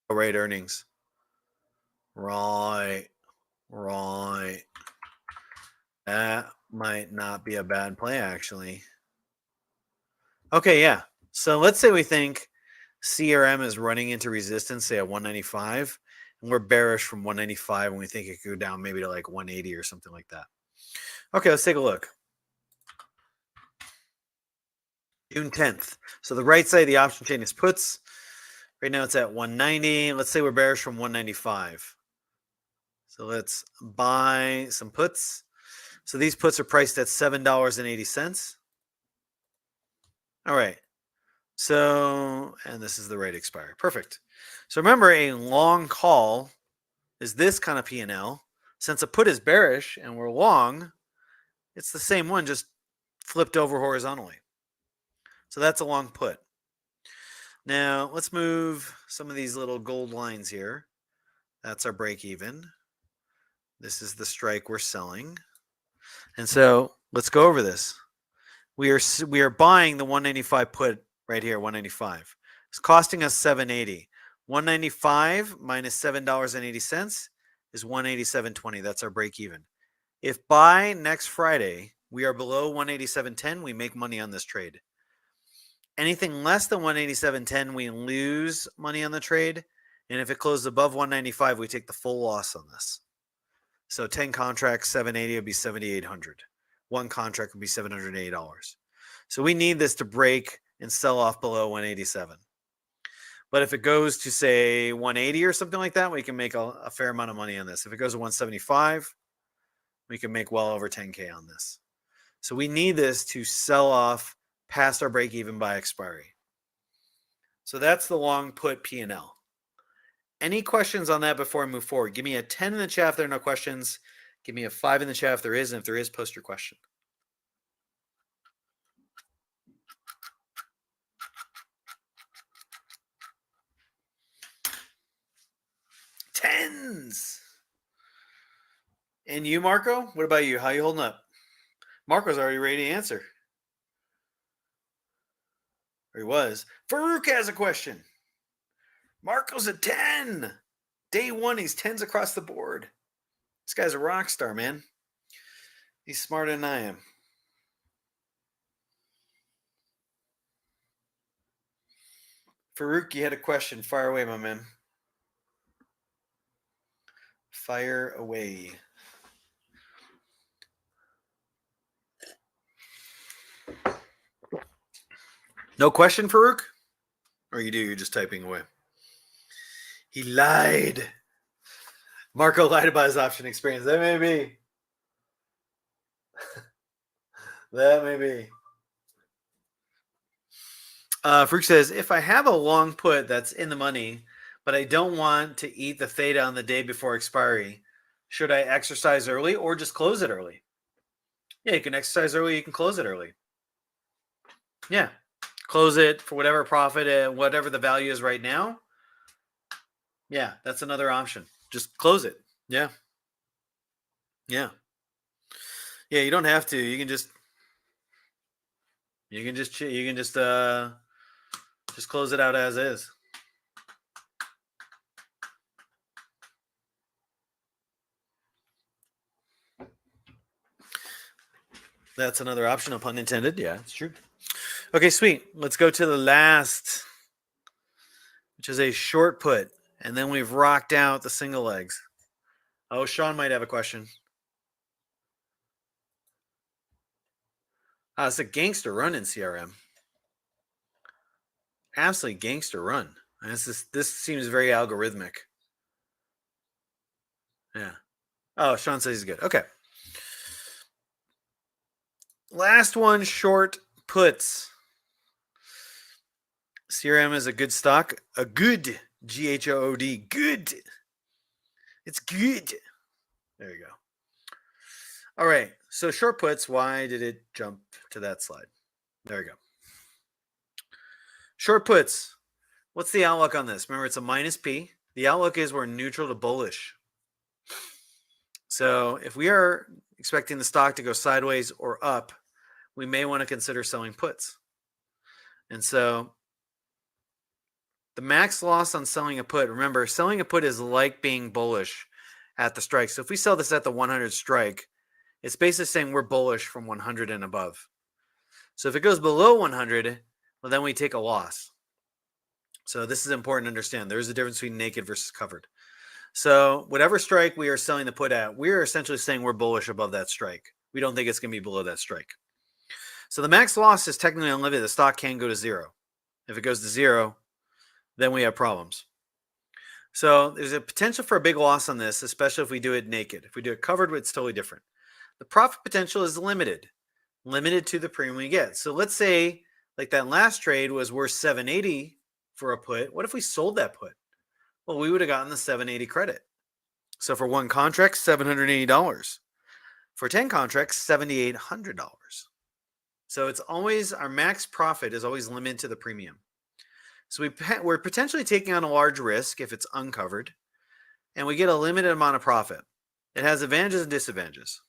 Oh, right, earnings. Right. That might not be a bad play, actually. Okay, yeah. So let's say we think CRM is running into resistance, say at 195, and we're bearish from 195, and we think it could go down maybe to like 180 or something like that. Okay, let's take a look. June 10th. So the right side of the option chain is puts. Right now it's at 190. Let's say we're bearish from 195. So let's buy some puts. So these puts are priced at $7.80. All right. So, and this is the rate expiry. Perfect. So remember, a long call is this kind of P&L. Since a put is bearish and we're long, it's the same one, just flipped over horizontally. So that's a long put. Now, let's move some of these little gold lines here. That's our break even. This is the strike we're selling. And so let's go over this. We are buying the 195 put right here, 195. It's costing us $7.80. 195 minus $7.80 is $187.20. That's our break even. If by next Friday we are below 187.10, we make money on this trade. Anything less than 187.10, we lose money on the trade. And if it closes above 195, we take the full loss on this. So 10 contracts, 780 would be 7,800. One contract would be $780. So we need this to break and sell off below 187. But if it goes to, say, 180 or something like that, we can make a fair amount of money on this. If it goes to 175, we can make well over 10K on this. So we need this to sell off past our break even by expiry. So that's the long put P&L. Any questions on that before I move forward? Give me a 10 in the chat if there are no questions. Give me a 5 in the chat if there is. And if there is, post your question. Tens. And you, Marco? What about you? How you holding up? Marco's already ready to answer. Or he was. Farouk has a question. Marco's a 10. Day one, he's 10s across the board. This guy's a rock star, man. He's smarter than I am. Farouk, you had a question. Fire away, my man. Fire away. No question, Farouk? Or you do, you're just typing away. He lied. Marco lied about his option experience. That may be. That may be. Farouk says, if I have a long put that's in the money, but I don't want to eat the theta on the day before expiry, should I exercise early or just close it early? Yeah, you can exercise early. You can close it early. Yeah. Close it for whatever profit and whatever the value is right now. Yeah, that's another option. Just close it. Yeah. Yeah. Yeah, you don't have to. You can just close it out as is. That's another option, no pun intended. Yeah, it's true. Okay, sweet. Let's go to the last, which is a short put. And then we've rocked out the single legs. Oh, Sean might have a question. It's a gangster run in CRM. Absolutely gangster run. This seems very algorithmic. Yeah. Oh, Sean says he's good. Okay. Last one, short puts. CRM is a good stock. A good, G-H-O-O-D, good. It's good. There you go. All right, so short puts, why did it jump to that slide? There we go. Short puts, what's the outlook on this? Remember, it's a minus P. The outlook is we're neutral to bullish. So if we are expecting the stock to go sideways or up, we may want to consider selling puts. And so the max loss on selling a put, remember, selling a put is like being bullish at the strike. So if we sell this at the 100 strike, it's basically saying we're bullish from 100 and above. So if it goes below 100, well, then we take a loss. So this is important to understand. There's a difference between naked versus covered. So whatever strike we are selling the put at, we're essentially saying we're bullish above that strike. We don't think it's going to be below that strike. So the max loss is technically unlimited. The stock can go to zero. If it goes to zero, then we have problems. So there's a potential for a big loss on this, especially if we do it naked. If we do it covered, it's totally different. The profit potential is limited to the premium we get. So let's say like that last trade was worth 780 for a put. What if we sold that put? Well, we would have gotten the 780 credit. So for one contract, $780. For 10 contracts, $7,800. So it's always, our max profit is always limited to the premium. So we're potentially taking on a large risk if it's uncovered, and we get a limited amount of profit. It has advantages and disadvantages.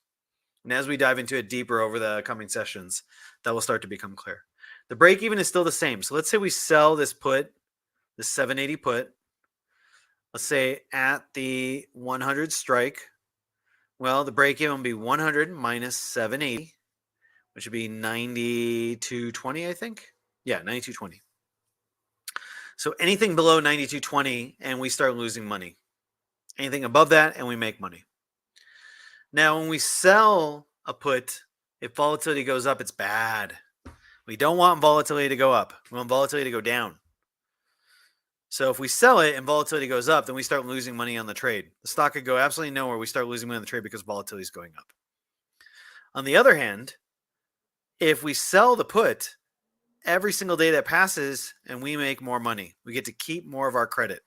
And as we dive into it deeper over the coming sessions, that will start to become clear. The break even is still the same. So let's say we sell this put, this 780 put, let's say at the 100 strike. Well, the break even will be 100 minus 780, which would be 92.20, I think. Yeah, 92.20. So anything below 92.20 and we start losing money. Anything above that and we make money. Now, when we sell a put, if volatility goes up, it's bad. We don't want volatility to go up. We want volatility to go down. So if we sell it and volatility goes up, then we start losing money on the trade. The stock could go absolutely nowhere. We start losing money on the trade because volatility is going up. On the other hand, if we sell the put, every single day that passes and we make more money, we get to keep more of our credit.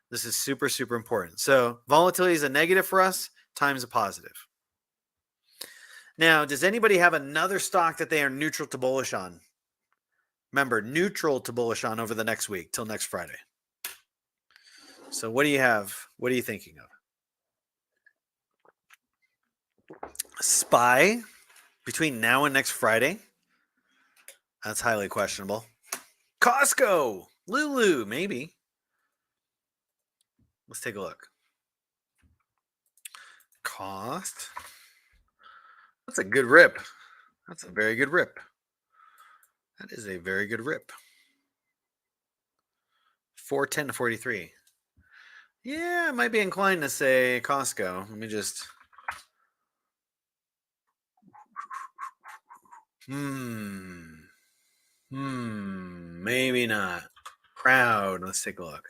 This is super, super important. So volatility is a negative for us times a positive. Now, does anybody have another stock that they are neutral to bullish on? Remember, neutral to bullish on over the next week till next Friday. So what do you have? What are you thinking of? SPY between now and next Friday? That's highly questionable. Costco, Lulu, maybe. Let's take a look. Cost. That's a good rip. That's a very good rip. That is a very good rip. 410 to 43. Yeah, I might be inclined to say Costco. Let me just. Maybe not. Crowd. Let's take a look.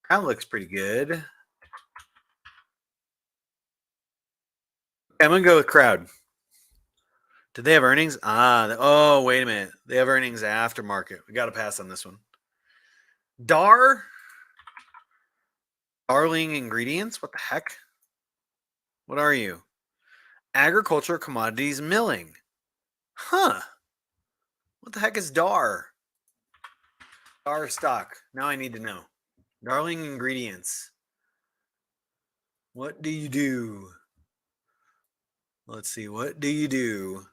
Crowd looks pretty good. Okay, I'm going to go with Crowd. Did they have earnings? Oh, wait a minute. They have earnings after market. We got to pass on this one. Darling Ingredients? What the heck? What are you? Agriculture Commodities Milling. Huh. What the heck is DAR? DAR stock. Now I need to know. Darling Ingredients. What do you do? Let's see. What do you do?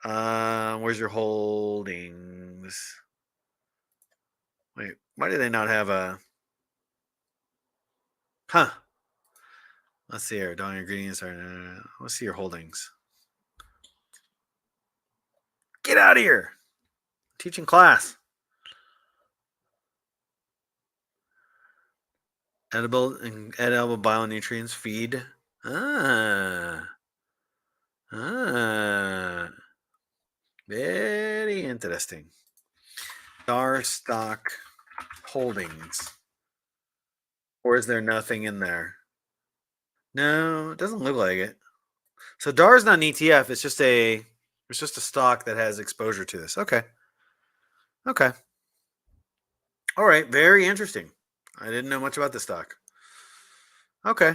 Where's your holdings? Wait, why do they not have a... Huh. Let's see here. Darling Ingredients are... Let's see your holdings. Get out of here. Teaching class. Edible bionutrients feed. Very interesting. DAR stock holdings. Or is there nothing in there? No, it doesn't look like it. So DAR is not an ETF. It's just a It's just a stock that has exposure to this. Okay. Okay. All right. Very interesting. I didn't know much about this stock. Okay.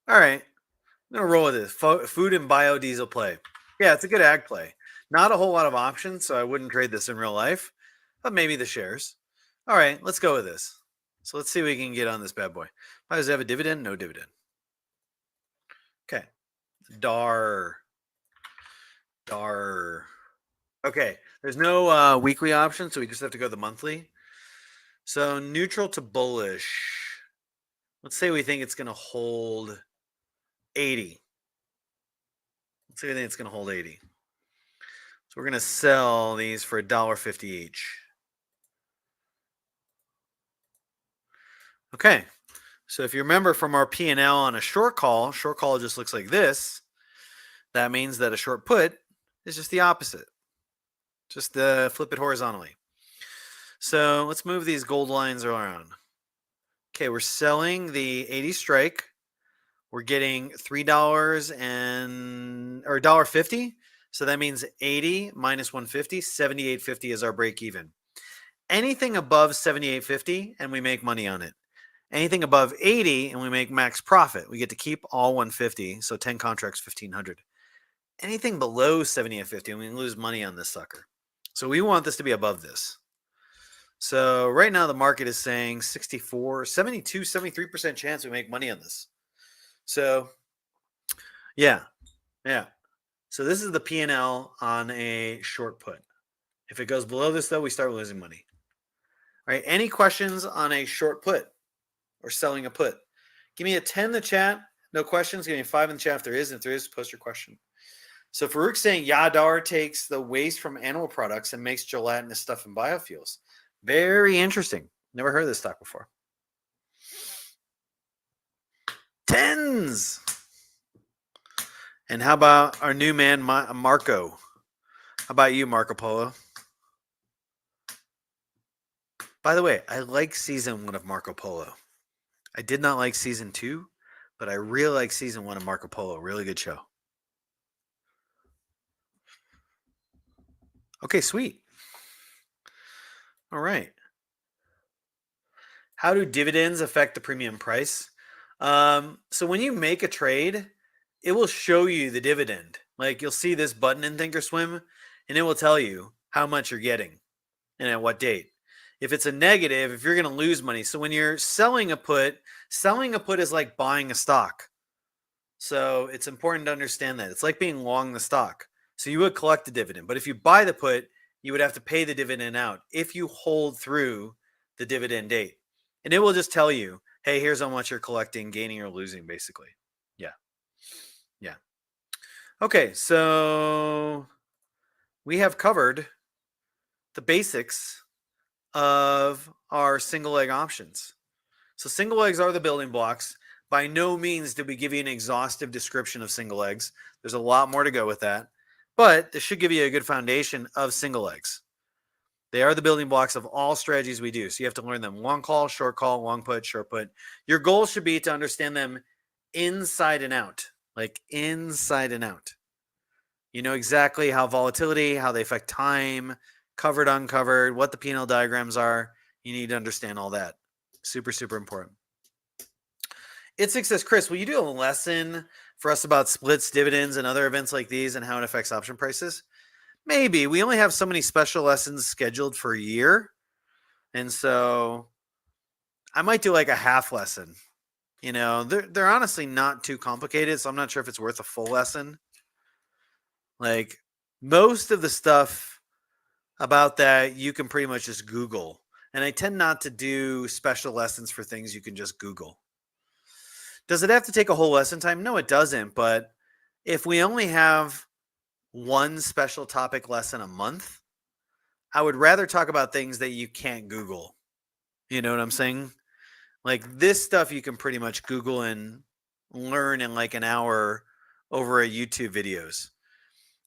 All right. I'm going to roll with this. Food and biodiesel play. Yeah, it's a good ag play. Not a whole lot of options, so I wouldn't trade this in real life, but maybe the shares. All right, let's go with this. So let's see what we can get on this bad boy. Does it have a dividend? No dividend. Okay. DAR. Okay, there's no weekly option, so we just have to go the monthly. So neutral to bullish. Let's say we think it's going to hold 80. Let's say we think it's going to hold 80. So we're going to sell these for $1.50 each. Okay, so if you remember from our P&L on a short call just looks like this. That means that a short put is just the opposite. Just flip it horizontally. So let's move these gold lines around. Okay, we're selling the 80 strike. We're getting $3 or $1.50. So that means 80 minus 150, 78.50 is our break even. Anything above 78.50 and we make money on it. Anything above 80 and we make max profit. We get to keep all 150, so 10 contracts, 1,500. Anything below 78.50 and we lose money on this sucker. So we want this to be above this. So right now the market is saying 64, 72, 73% chance we make money on this. So yeah. So this is the P&L on a short put. If it goes below this though, we start losing money. All right, any questions on a short put or selling a put? Give me a 10 in the chat. No questions. Give me a 5 in the chat if there is. And if there is, post your question. So Farouk's saying Yadar takes the waste from animal products and makes gelatinous stuff in biofuels. Very interesting. Never heard of this stock before. Tens. And how about our new man, Marco? How about you, Marco Polo? By the way, I like season 1 of Marco Polo. I did not like season 2, but I really like season 1 of Marco Polo. Really good show. Okay, sweet. All right. How do dividends affect the premium price? So when you make a trade, it will show you the dividend. Like you'll see this button in Thinkorswim, and it will tell you how much you're getting and at what date. If it's a negative, if you're going to lose money. So when you're selling a put is like buying a stock. So it's important to understand that. It's like being long the stock. So you would collect the dividend. But if you buy the put, you would have to pay the dividend out if you hold through the dividend date. And it will just tell you, hey, here's how much you're collecting, gaining or losing, basically. Yeah. Okay, so we have covered the basics of our single leg options. So single legs are the building blocks. By no means did we give you an exhaustive description of single legs. There's a lot more to go with that. But this should give you a good foundation of single legs. They are the building blocks of all strategies we do. So you have to learn them long call, long put, short put. Your goal should be to understand them inside and out, like inside and out. You know exactly how volatility, how they affect time, covered, uncovered, what the P&L diagrams are. You need to understand all that. Super, super important. It says, Chris, will you do a lesson for us about splits, dividends, and other events like these and how it affects option prices? Maybe. We only have so many special lessons scheduled for a year. And so I might do like a half lesson. You know, they're honestly not too complicated, so I'm not sure if it's worth a full lesson. Like most of the stuff about that you can pretty much just Google. And I tend not to do special lessons for things you can just Google. Does it have to take a whole lesson time? No, it doesn't. But if we only have one special topic lesson a month, I would rather talk about things that you can't Google. You know what I'm saying? Like this stuff you can pretty much Google and learn in like an hour over a YouTube videos.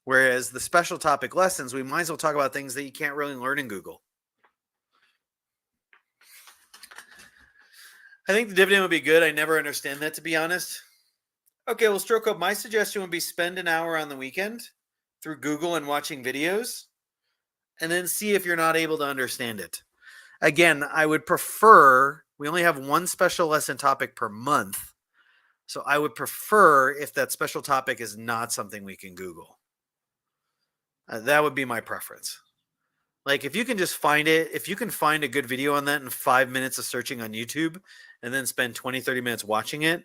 Whereas the special topic lessons, we might as well talk about things that you can't really learn in Google. I think the dividend would be good. I never understand that, to be honest. Okay, well, Stroke Up, my suggestion would be spend an hour on the weekend, through Google and watching videos, and then see if you're not able to understand it. Again, I would prefer, we only have one special lesson topic per month. So I would prefer if that special topic is not something we can Google. That would be my preference. Like if you can just find it, if you can find a good video on that in 5 minutes of searching on YouTube and then spend 20, 30 minutes watching it,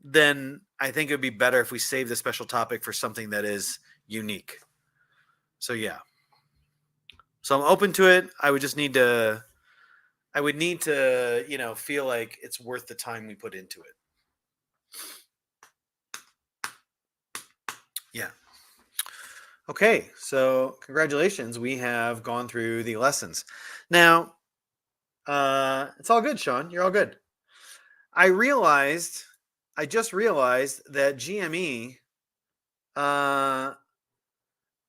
then I think it would be better if we save the special topic for something that is unique. So yeah. So I'm open to it. I would need to, feel like it's worth the time we put into it. Yeah. Okay, so congratulations. We have gone through the lessons. Now, it's all good, Sean. You're all good. I just realized that GME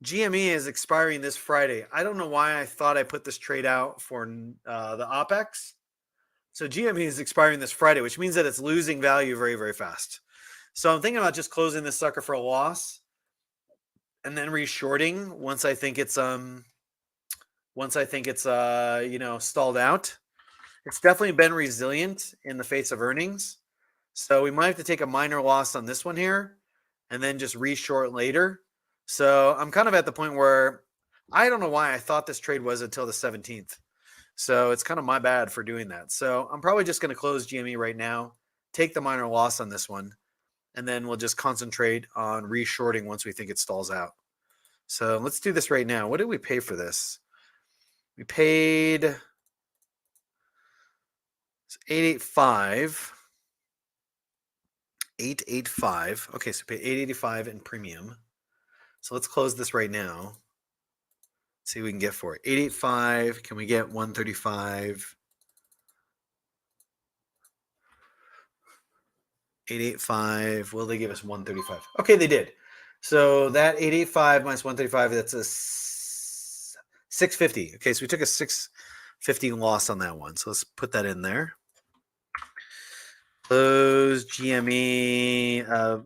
is expiring this Friday. I don't know why I thought I put this trade out for the OPEX. So GME is expiring this Friday, which means that it's losing value very, very fast. So I'm thinking about just closing this sucker for a loss and then reshorting once I think it's stalled out. It's definitely been resilient in the face of earnings. So we might have to take a minor loss on this one here and then just reshort later. So I'm kind of at the point where I don't know why I thought this trade was until the 17th. So it's kind of my bad for doing that. So I'm probably just going to close GME right now, take the minor loss on this one, and then we'll just concentrate on reshorting once we think it stalls out. So let's do this right now. What did we pay for this? We paid 885. 885. Okay, so we paid 885 in premium. So let's close this right now. See what we can get for it. 885. Can we get 135? 885. Will they give us 135? Okay, they did. So that 885 minus 135, that's a 650. Okay, so we took a 650 loss on that one. So let's put that in there. Close GME,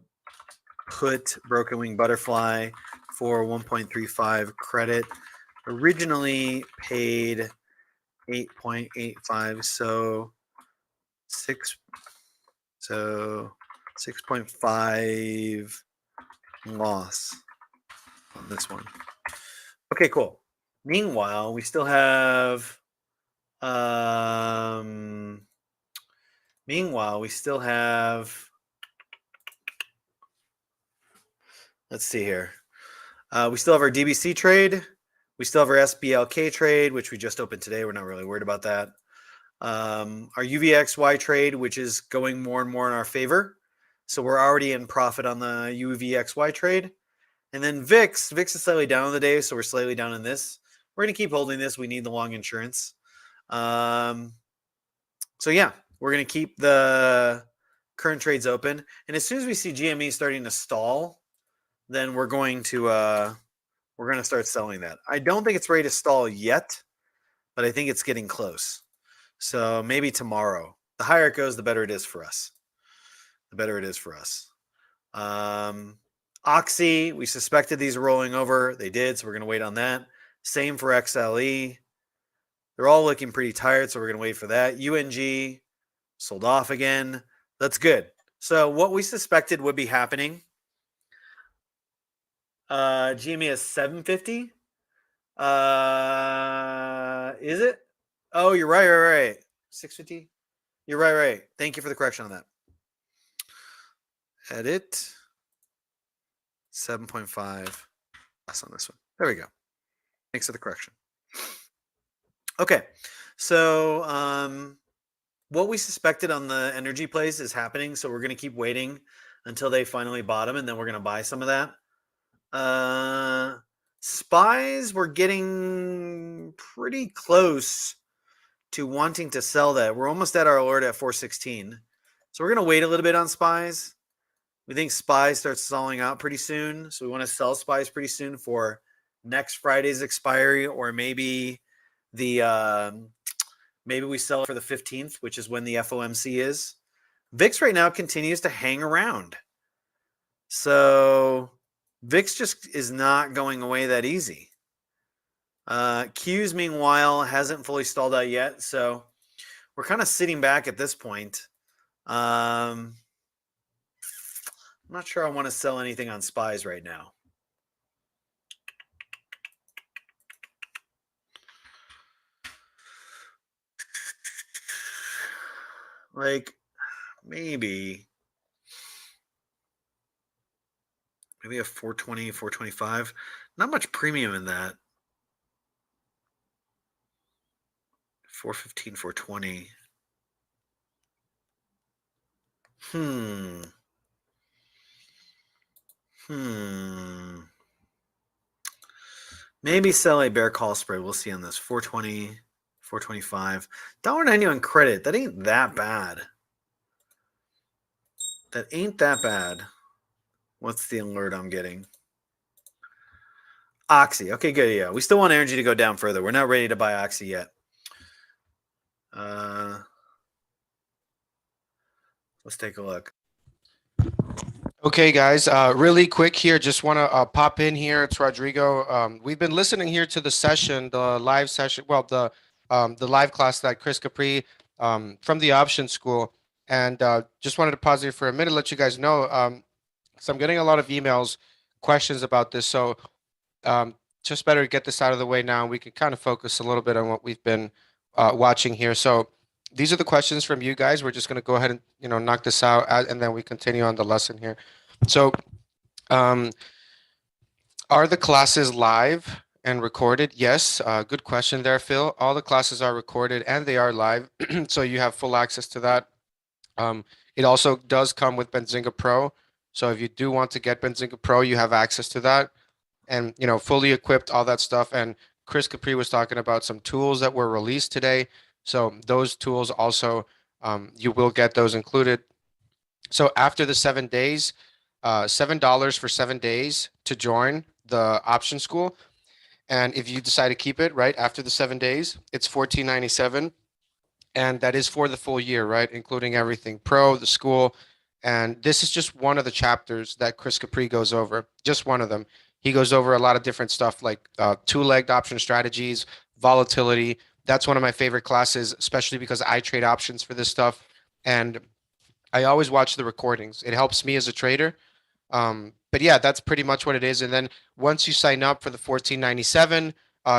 put Broken Wing Butterfly for 1.35 credit. Originally paid 8.85, so 6.5 loss on this one. Okay, cool. Meanwhile, we still have let's see here. We still have our DBC trade. We still have our SBLK trade, which we just opened today. We're not really worried about that. Our UVXY trade, which is going more and more in our favor. So we're already in profit on the UVXY trade. And then VIX is slightly down on the day, so we're slightly down in this. We're going to keep holding this. We need the long insurance. So yeah, we're going to keep the current trades open. And as soon as we see GME starting to stall, then we're going to start selling that. I don't think it's ready to stall yet, but I think it's getting close. So maybe tomorrow. The higher it goes, the better it is for us. Oxy, we suspected these were rolling over. They did, so we're going to wait on that. Same for XLE. They're all looking pretty tired, so we're going to wait for that. UNG sold off again. That's good. So what we suspected would be happening, GME is 750. Is it? Oh, you're right. 650. You're right. Thank you for the correction on that. Edit 7.5. Less on this one. There we go. Thanks for the correction. Okay, so what we suspected on the energy plays is happening. So we're going to keep waiting until they finally bottom, and then we're going to buy some of that. SPYs, we're getting pretty close to wanting to sell that. We're almost at our alert at 416. So we're going to wait a little bit on SPYs. We think SPYs starts stalling out pretty soon. So we want to sell SPYs pretty soon for next Friday's expiry, or maybe maybe we sell it for the 15th, which is when the FOMC is. VIX right now continues to hang around. So VIX just is not going away that easy. Q's meanwhile hasn't fully stalled out yet, so we're kind of sitting back at this point. I'm not sure I want to sell anything on SPYs right now. Like maybe a 420, 425. Not much premium in that. 415, 420. Maybe sell a bear call spread. We'll see on this. 420, 425. $1.90 on credit. That ain't that bad. That ain't that bad. What's the alert I'm getting? Oxy. Okay, good. Yeah, we still want energy to go down further. We're not ready to buy Oxy yet. Let's take a look. Okay, guys, really quick here. Just want to pop in here. It's Rodrigo. We've been listening here to the session, the live session. Well, the live class that Chris Capri from the Options School, and just wanted to pause here for a minute, let you guys know. So I'm getting a lot of emails, questions about this. So just better get this out of the way now. We can kind of focus a little bit on what we've been watching here. So these are the questions from you guys. We're just going to go ahead and knock this out, and then we continue on the lesson here. So, are the classes live and recorded? Yes. Good question there, Phil. All the classes are recorded and they are live, so you have full access to that. It also does come with Benzinga Pro. So if you do want to get Benzinga Pro, you have access to that, and fully equipped, all that stuff. And Chris Capri was talking about some tools that were released today. So those tools also, you will get those included. So after the 7 days, $7 for 7 days to join the option school. And if you decide to keep it right after the 7 days, it's $14.97. And that is for the full year, right? Including everything pro, the school. And this is just one of the chapters that Chris Capri goes over, just one of them. He goes over a lot of different stuff like two-legged option strategies, volatility. That's one of my favorite classes, especially because I trade options for this stuff. And I always watch the recordings. It helps me as a trader. But yeah, that's pretty much what it is. And then once you sign up for the $14.97,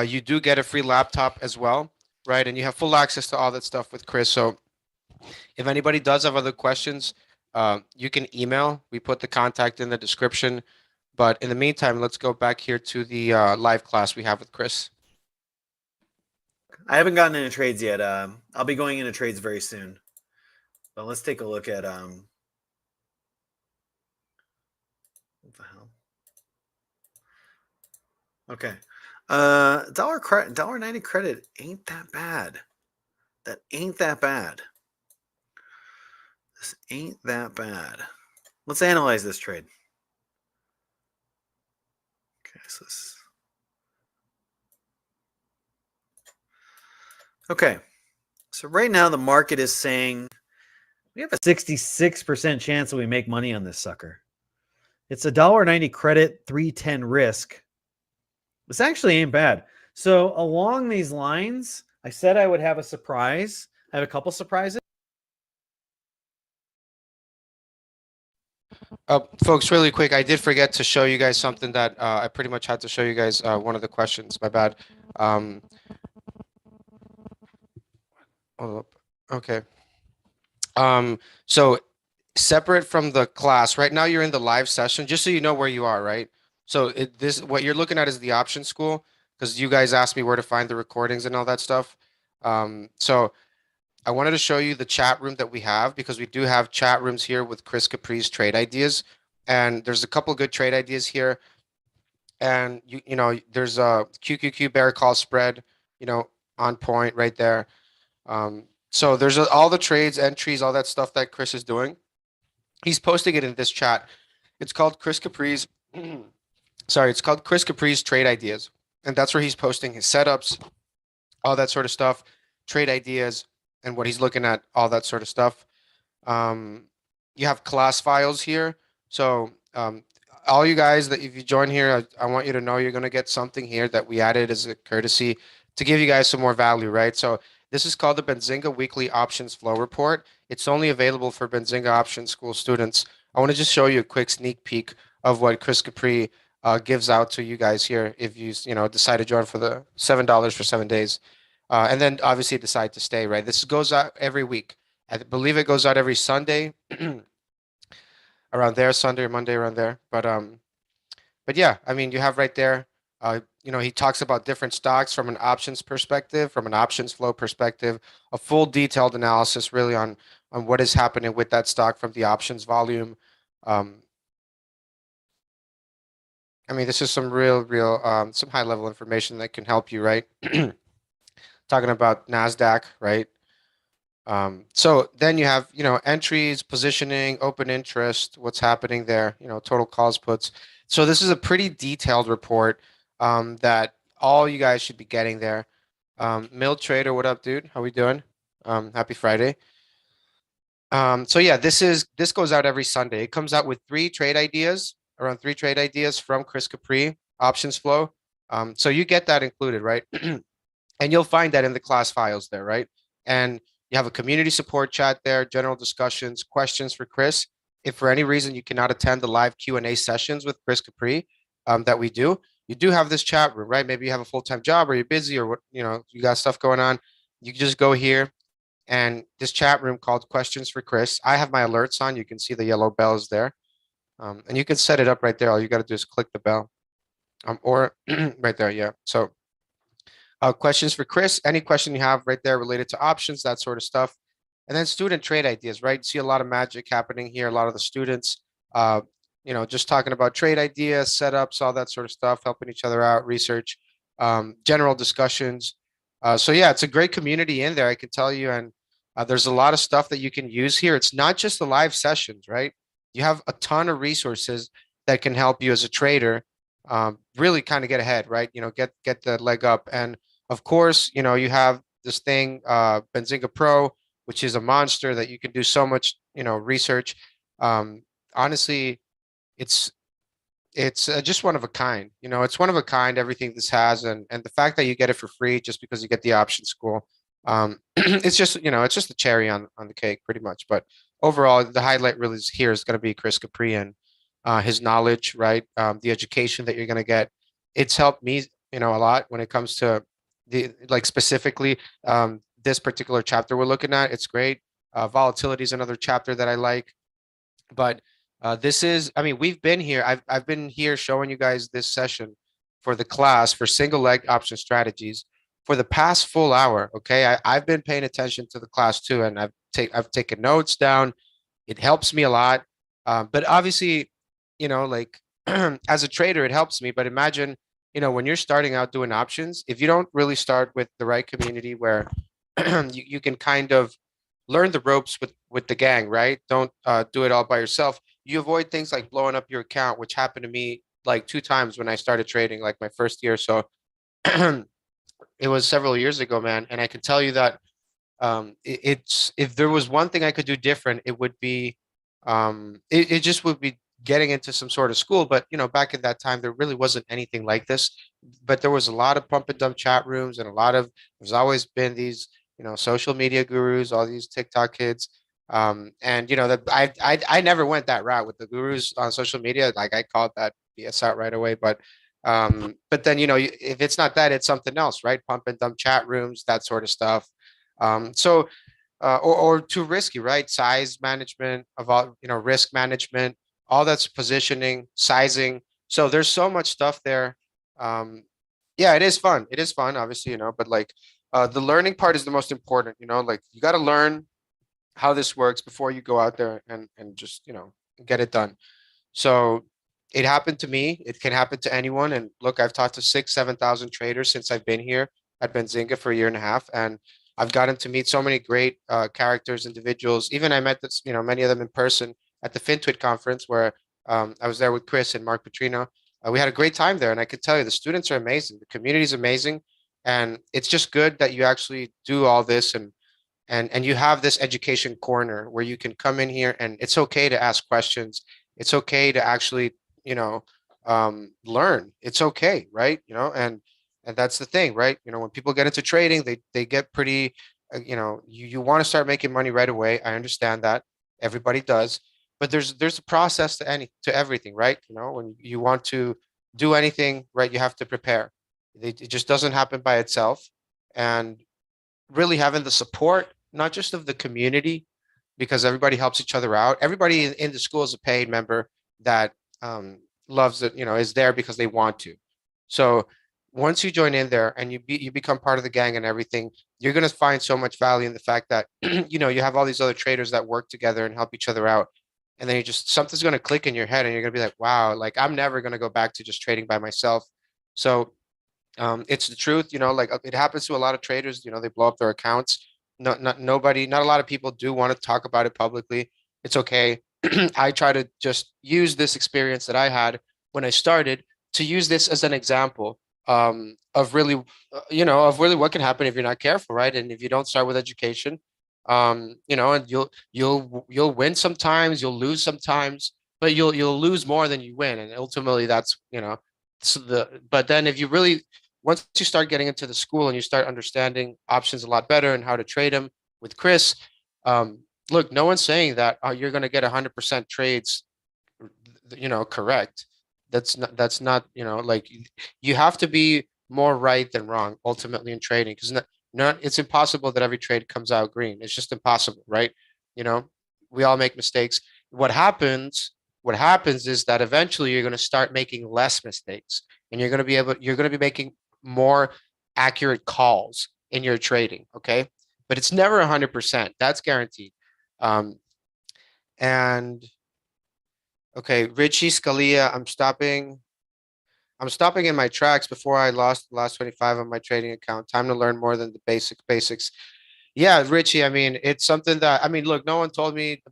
you do get a free laptop as well, right? And you have full access to all that stuff with Chris. So if anybody does have other questions, you can email. We put the contact in the description. But in the meantime, let's go back here to the live class we have with Chris. I haven't gotten into trades yet. I'll be going into trades very soon. But let's take a look at what the hell? Okay. $1.90 credit ain't that bad. That ain't that bad. This ain't that bad. Let's analyze this trade. Okay, so right now the market is saying we have a 66% chance that we make money on this sucker. It's $1.90 credit, 310 risk. This actually ain't bad. So along these lines, I said I would have a surprise. I have a couple surprises. Folks, really quick, I did forget to show you guys something that I pretty much had to show you guys one of the questions. My bad. Hold up. Okay. So separate from the class, right now you're in the live session, just so you know where you are, right? So what you're looking at is the option school, because you guys asked me where to find the recordings and all that stuff. So I wanted to show you the chat room that we have, because we do have chat rooms here with Chris Capri's trade ideas. And there's a couple good trade ideas here. And there's a QQQ bear call spread, on point right there. So there's all the trades, entries, all that stuff that Chris is doing. He's posting it in this chat. It's called Chris Capri's. Sorry, it's called Chris Capri's trade ideas, and that's where he's posting his setups, all that sort of stuff, trade ideas, and what he's looking at, all that sort of stuff. You have class files here. So all you guys that if you join here, I want you to know you're going to get something here that we added as a courtesy to give you guys some more value, right? So this is called the Benzinga Weekly Options Flow Report. It's only available for Benzinga Options School students. I want to just show you a quick sneak peek of what Chris Capri gives out to you guys here if you decide to join for the $7 for 7 days. And then obviously decide to stay, right? This goes out every week. I believe it goes out every Sunday around there, Sunday or Monday around there. But yeah, I mean, you have right there, he talks about different stocks from an options perspective, from an options flow perspective, a full detailed analysis really on what is happening with that stock from the options volume. Um, I mean, this is some real, some high level information that can help you, right? Talking about NASDAQ, right? So then you have, entries, positioning, open interest, what's happening there, total calls puts. So this is a pretty detailed report that all you guys should be getting there. Mill Trader, what up, dude? How we doing? Happy Friday. So yeah, this goes out every Sunday. It comes out with around three trade ideas from Chris Capri, options flow. So you get that included, right? And you'll find that in the class files there, right? And you have a community support chat there, general discussions, questions for Chris. If for any reason you cannot attend the live Q&A sessions with Chris Capri that we do, you do have this chat room, right? Maybe you have a full-time job or you're busy or what, you got stuff going on. You can just go here and this chat room called Questions for Chris. I have my alerts on. You can see the yellow bells there. And you can set it up right there. All you got to do is click the bell or right there. Yeah. So questions for Chris, any question you have right there related to options, that sort of stuff. And then student trade ideas, right? See a lot of magic happening here. A lot of the students, just talking about trade ideas, setups, all that sort of stuff, helping each other out, research, general discussions. So yeah, it's a great community in there, I can tell you. And there's a lot of stuff that you can use here. It's not just the live sessions, right? You have a ton of resources that can help you as a trader really kind of get ahead, right? Get the leg up. And of course, you have this thing, Benzinga Pro, which is a monster that you can do so much, research. Honestly, it's it's just one of a kind. It's one of a kind. Everything this has, and the fact that you get it for free just because you get the option school, it's just the cherry on the cake, pretty much. But overall, the highlight really is here is going to be Chris Capri and his knowledge, right? The education that you're going to get. It's helped me, a lot when it comes to the like specifically this particular chapter we're looking at. It's great. Volatility is another chapter that I like. But this is, I mean, we've been here. I've been here showing you guys this session for the class for single leg option strategies for the past full hour. Okay, I've been paying attention to the class too, and I've taken notes down. It helps me a lot. But obviously, like as a trader, it helps me. But imagine, when you're starting out doing options, if you don't really start with the right community where you can kind of learn the ropes with the gang, right? Don't do it all by yourself. You avoid things like blowing up your account, which happened to me like 2 times when I started trading, like my first year. So it was several years ago, man. And I can tell you that it's if there was one thing I could do different, it would be it just would be getting into some sort of school. But back at that time, there really wasn't anything like this. But there was a lot of pump and dump chat rooms, and there's always been these social media gurus, all these TikTok kids. And that I never went that route with the gurus on social media. Like I called that BS out right away. But then if it's not that, it's something else, right? Pump and dump chat rooms, that sort of stuff. So or too risky, right? Size management of all, risk management, all that's positioning, sizing. So there's so much stuff there. Um, yeah, it is fun. It is fun, obviously, but like the learning part is the most important, like you got to learn how this works before you go out there and just, get it done. So it happened to me. It can happen to anyone. And look, I've talked to 7,000 traders since I've been here at Benzinga for a year and a half, and I've gotten to meet so many great characters, individuals. Even I met this, many of them in person at the FinTwit conference where I was there with Chris and Mark Petrino. We had a great time there, and I could tell you the students are amazing, the community is amazing, and it's just good that you actually do all this and you have this education corner where you can come in here and it's okay to ask questions. It's okay to actually learn. It's okay, right? And that's the thing, right? When people get into trading, they get pretty, you want to start making money right away. I understand that. Everybody does. But there's a process to everything, right? When you want to do anything, right, you have to prepare. It just doesn't happen by itself. And really having the support, not just of the community, because everybody helps each other out. Everybody in the school is a paid member that loves it, is there because they want to. So once you join in there and you become part of the gang and everything, you're going to find so much value in the fact that you have all these other traders that work together and help each other out. And then something's going to click in your head and you're going to be like, wow, like I'm never going to go back to just trading by myself. So it's the truth, like it happens to a lot of traders, they blow up their accounts. Not a lot of people do want to talk about it publicly. It's okay. I try to just use this experience that I had when I started to use this as an example of really, of really what can happen if you're not careful, right? And if you don't start with education, and you'll win sometimes, you'll lose sometimes, but you'll lose more than you win, and ultimately that's but then if you really once you start getting into the school and you start understanding options a lot better and how to trade them with Chris, look, no one's saying that you're going to get 100% trades, correct. That's not, like you have to be more right than wrong ultimately in trading because not it's impossible that every trade comes out green. It's just impossible, right? You know, we all make mistakes. What happens, what happens is that eventually you're going to start making less mistakes and you're going to be making more accurate calls in your trading. Okay. But it's never 100%. That's guaranteed. Um, and okay, Richie Scalia, I'm stopping in my tracks before I lost the last 25 on my trading account. Time to learn more than the basics. Yeah, Richie, I mean, it's something that, I mean, look, no one told me,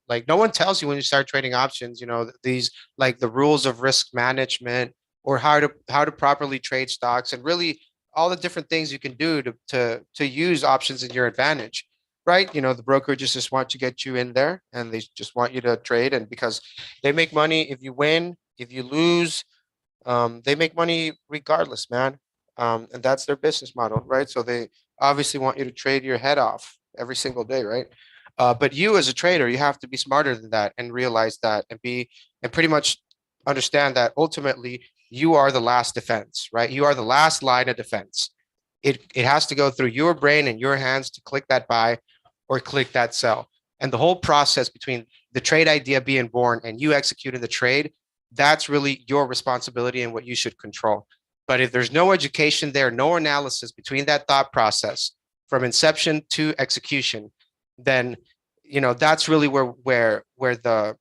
like no one tells you when you start trading options, these like the rules of risk management or how to properly trade stocks and really all the different things you can do to use options in your advantage. Right. The brokerages just want to get you in there and they just want you to trade. And because they make money if you win, if you lose, they make money regardless, man. And that's their business model, right? So they obviously want you to trade your head off every single day, right? But you as a trader, you have to be smarter than that and realize that and pretty much understand that ultimately you are the last defense, right? You are the last line of defense. It has to go through your brain and your hands to click that buy or click that sell. And the whole process between the trade idea being born and you executing the trade, that's really your responsibility and what you should control. But if there's no education there, no analysis between that thought process from inception to execution, then that's really where the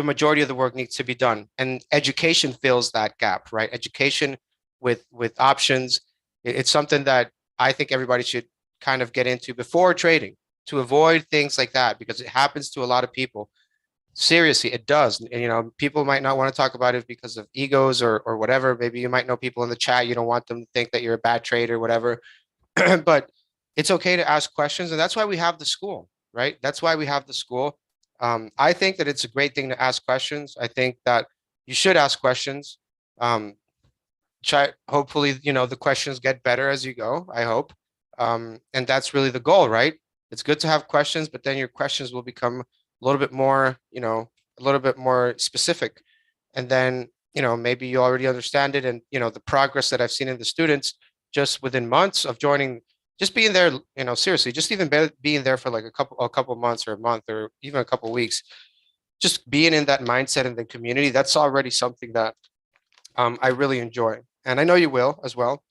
majority of the work needs to be done. And education fills that gap, right? Education with options. It's something that I think everybody should kind of get into before trading to avoid things like that because it happens to a lot of people. Seriously, it does. And, people might not want to talk about it because of egos or whatever. Maybe you might know people in the chat. You don't want them to think that you're a bad trader, whatever. But it's okay to ask questions. And that's why we have the school, right? That's why we have the school. I think that it's a great thing to ask questions. I think that you should ask questions. Hopefully, the questions get better as you go, I hope. And that's really the goal, right? It's good to have questions, but then your questions will become a little bit more, a little bit more specific. And then, maybe you already understand it. And, the progress that I've seen in the students just within months of joining, just being there, seriously, just even being there for like a couple months or a month or even a couple weeks, just being in that mindset in the community, that's already something that I really enjoy. And I know you will as well.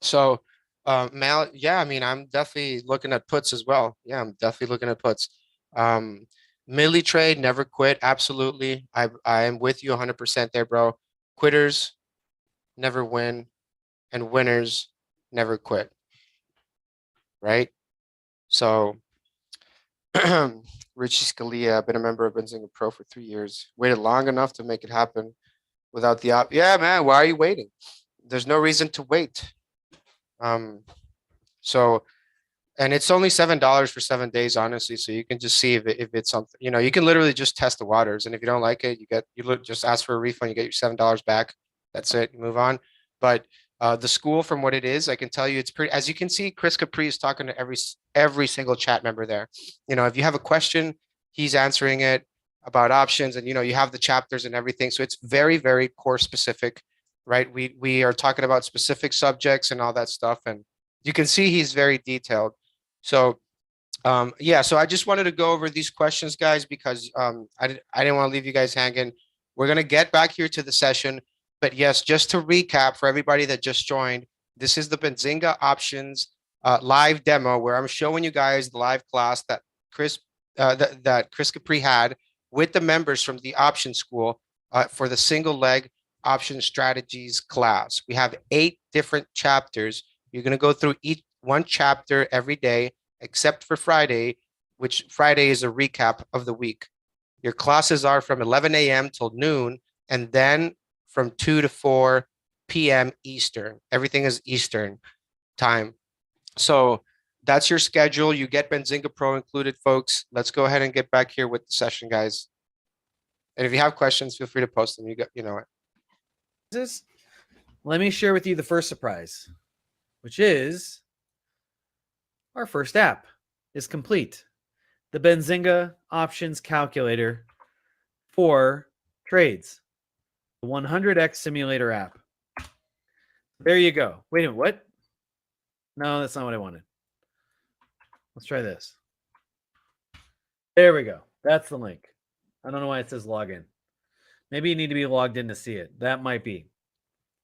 So, Mal, yeah, I mean, I'm definitely looking at puts as well. Yeah, I'm definitely looking at puts. Um, Millie trade, never quit. Absolutely. I am with you 100% there, bro. Quitters never win, and winners never quit. Right. So, Richie Scalia, I've been a member of Benzinga Pro for 3 years. Waited long enough to make it happen without the op. Yeah, man, why are you waiting? There's no reason to wait. So And it's only $7 for 7 days, honestly. So you can just see if it's something, you can literally just test the waters. And if you don't like it, just ask for a refund, you get your $7 back. That's it. You move on. But the school, from what it is, I can tell you it's pretty, as you can see, Chris Capri is talking to every single chat member there. If you have a question, he's answering it about options, and you have the chapters and everything. So it's very, very course specific, right? We are talking about specific subjects and all that stuff. And you can see he's very detailed. So yeah, so I just wanted to go over these questions, guys, because I didn't want to leave you guys hanging. We're gonna get back here to the session, but yes, just to recap for everybody that just joined, this is the Benzinga Options live demo where I'm showing you guys the live class that Chris Capri had with the members from the Option School for the single leg option strategies class. We have 8 different chapters. You're gonna go through each one chapter every day, except for Friday, which Friday is a recap of the week. Your classes are from 11 a.m. till noon, and then from 2 to 4 p.m. Eastern. Everything is Eastern time. So that's your schedule. You get Benzinga Pro included, folks. Let's go ahead and get back here with the session, guys. And if you have questions, feel free to post them. You know it. Let me share with you the first surprise, which is our first app is complete. The Benzinga Options Calculator for trades, the 100x simulator app. There you go. Wait a minute, what? No, that's not what I wanted. Let's try this. There we go. That's the link. I don't know why it says login. Maybe you need to be logged in to see it. That might be.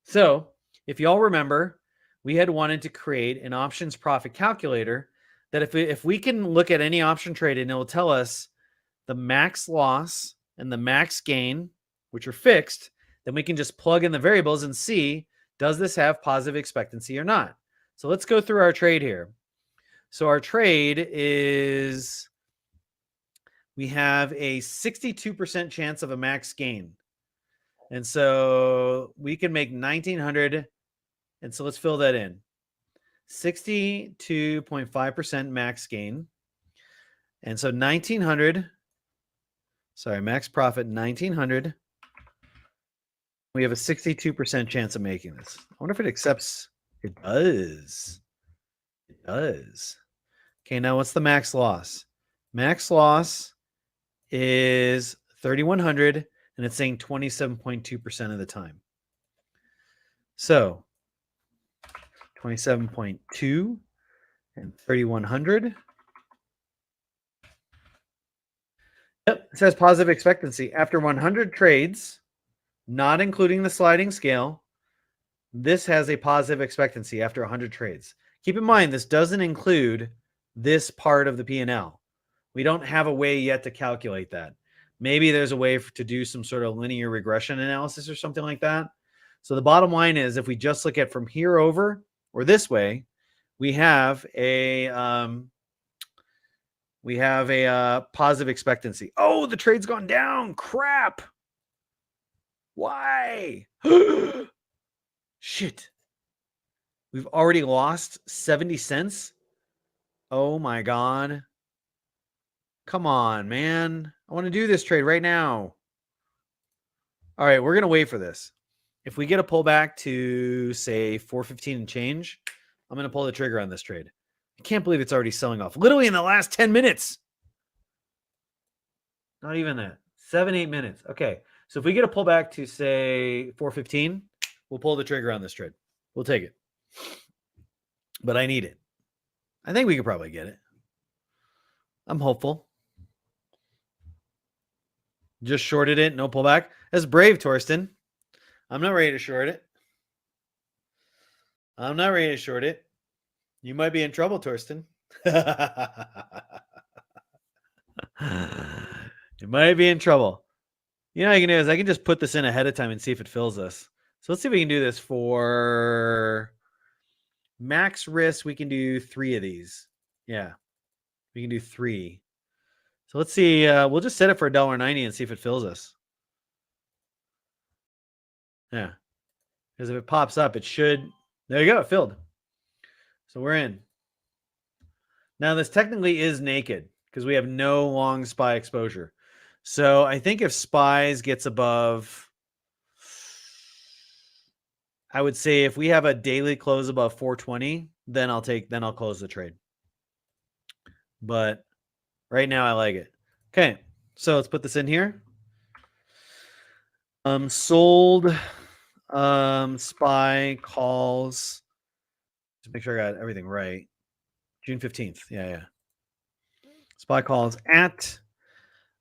So if y'all remember, we had wanted to create an options profit calculator that if we can look at any option trade and it will tell us the max loss and the max gain, which are fixed, then we can just plug in the variables and see, does this have positive expectancy or not? So let's go through our trade here. So our trade is, we have a 62% chance of a max gain. And so we can make 1900. And so let's fill that in. 62.5% max gain. And so 1900, sorry, max profit 1900. We have a 62% chance of making this. I wonder if it accepts. It does. It does. Okay, now what's the max loss? Max loss is 3100, and it's saying 27.2% of the time. So 27.2 and 3100. Yep, it says positive expectancy. After 100 trades, not including the sliding scale, this has a positive expectancy after 100 trades. Keep in mind, this doesn't include this part of the P&L. We don't have a way yet to calculate that. Maybe there's a way to do some sort of linear regression analysis or something like that. So the bottom line is, if we just look at from here over or this way, we have a positive expectancy. Oh, the trade's gone down. Crap. Why? Shit. We've already lost 70 cents. Oh my God. Come on, man. I want to do this trade right now. All right, we're going to wait for this. If we get a pullback to, say, 415 and change, I'm going to pull the trigger on this trade. I can't believe it's already selling off. Literally in the last 10 minutes. Not even that. 7-8 minutes. Okay. So if we get a pullback to, say, 415, we'll pull the trigger on this trade. We'll take it. But I need it. I think we could probably get it. I'm hopeful. Just shorted it. No pullback. That's brave, Torsten. I'm not ready to short it. I'm not ready to short it. You might be in trouble, Torsten. You might be in trouble. You know what I can do is I can just put this in ahead of time and see if it fills us. So let's see if we can do this for max risk. We can do 3 of these. Yeah, we can do 3. So let's see. We'll just set it for $1.90 and see if it fills us. Yeah, because if it pops up, it should. There you go. It filled. So we're in. Now, this technically is naked because we have no long SPY exposure. So I think if SPYs gets above, I would say if we have a daily close above 420, then I'll close the trade. But right now I like it. Okay, so let's put this in here. Sold SPY calls. Just make sure I got everything right. June 15th. Yeah. SPY calls at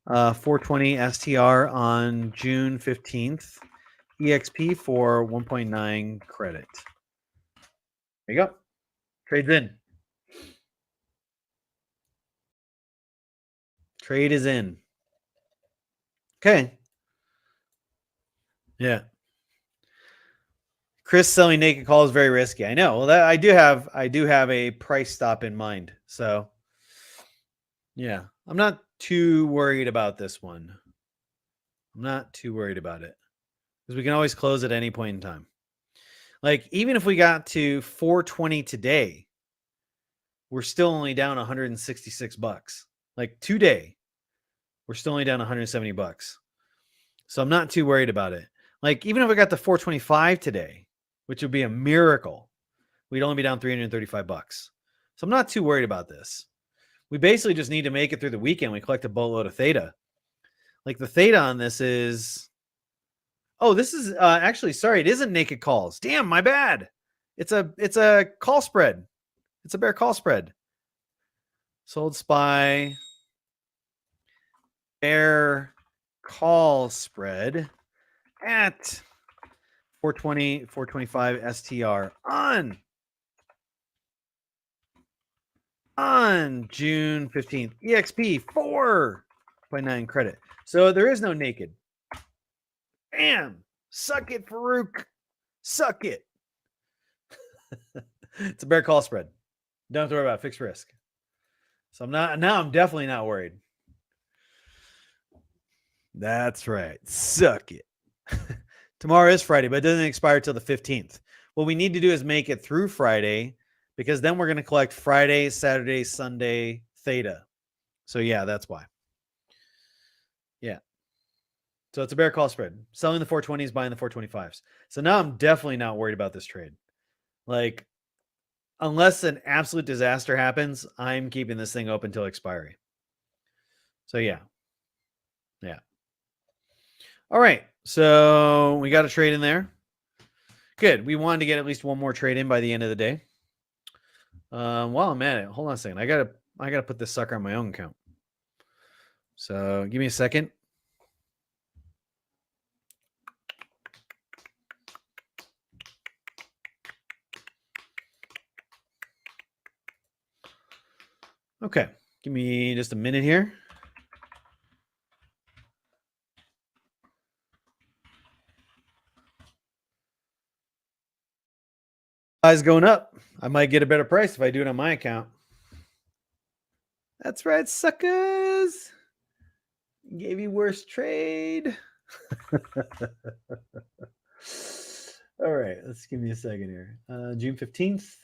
420 STR on June 15th. EXP for 1.9 credit. There you go. Trade's in. Trade is in. Okay. Yeah. Chris selling naked call is very risky. I know. Well, that I do have a price stop in mind. So yeah, I'm not too worried about this one. I'm not too worried about it because we can always close at any point in time. Like even if we got to 420 today, we're still only down 166 bucks. Like today, we're still only down 170 bucks. So I'm not too worried about it. Like even if we got to 425 today, which would be a miracle, we'd only be down 335 bucks. So I'm not too worried about this. We basically just need to make it through the weekend. We collect a boatload of theta. Like the theta on this is, oh, this is actually, sorry, it isn't naked calls. Damn, my bad. It's a call spread. It's a bear call spread. Sold SPY bear call spread at 420, 425 STR on June 15th. EXP 4.9 credit. So there is no naked. Bam! Suck it, Farouk. Suck it. It's a bear call spread. Don't have to worry about it. Fixed risk. So I'm definitely not worried. That's right. Suck it. Tomorrow is Friday, but it doesn't expire till the 15th. What we need to do is make it through Friday because then we're going to collect Friday, Saturday, Sunday theta. So yeah, that's why. Yeah. So it's a bear call spread. Selling the 420s, buying the 425s. So now I'm definitely not worried about this trade. Like, unless an absolute disaster happens, I'm keeping this thing open till expiry. So yeah. Yeah. All right. So we got a trade in there. Good. We wanted to get at least one more trade in by the end of the day. While I'm at it, hold on a second. I gotta put this sucker on my own account. So give me a second. Okay. Give me just a minute here. Eyes going up. I might get a better price if I do it on my account. That's right, suckers. Gave you worst trade. All right, let's give me a second here. June 15th.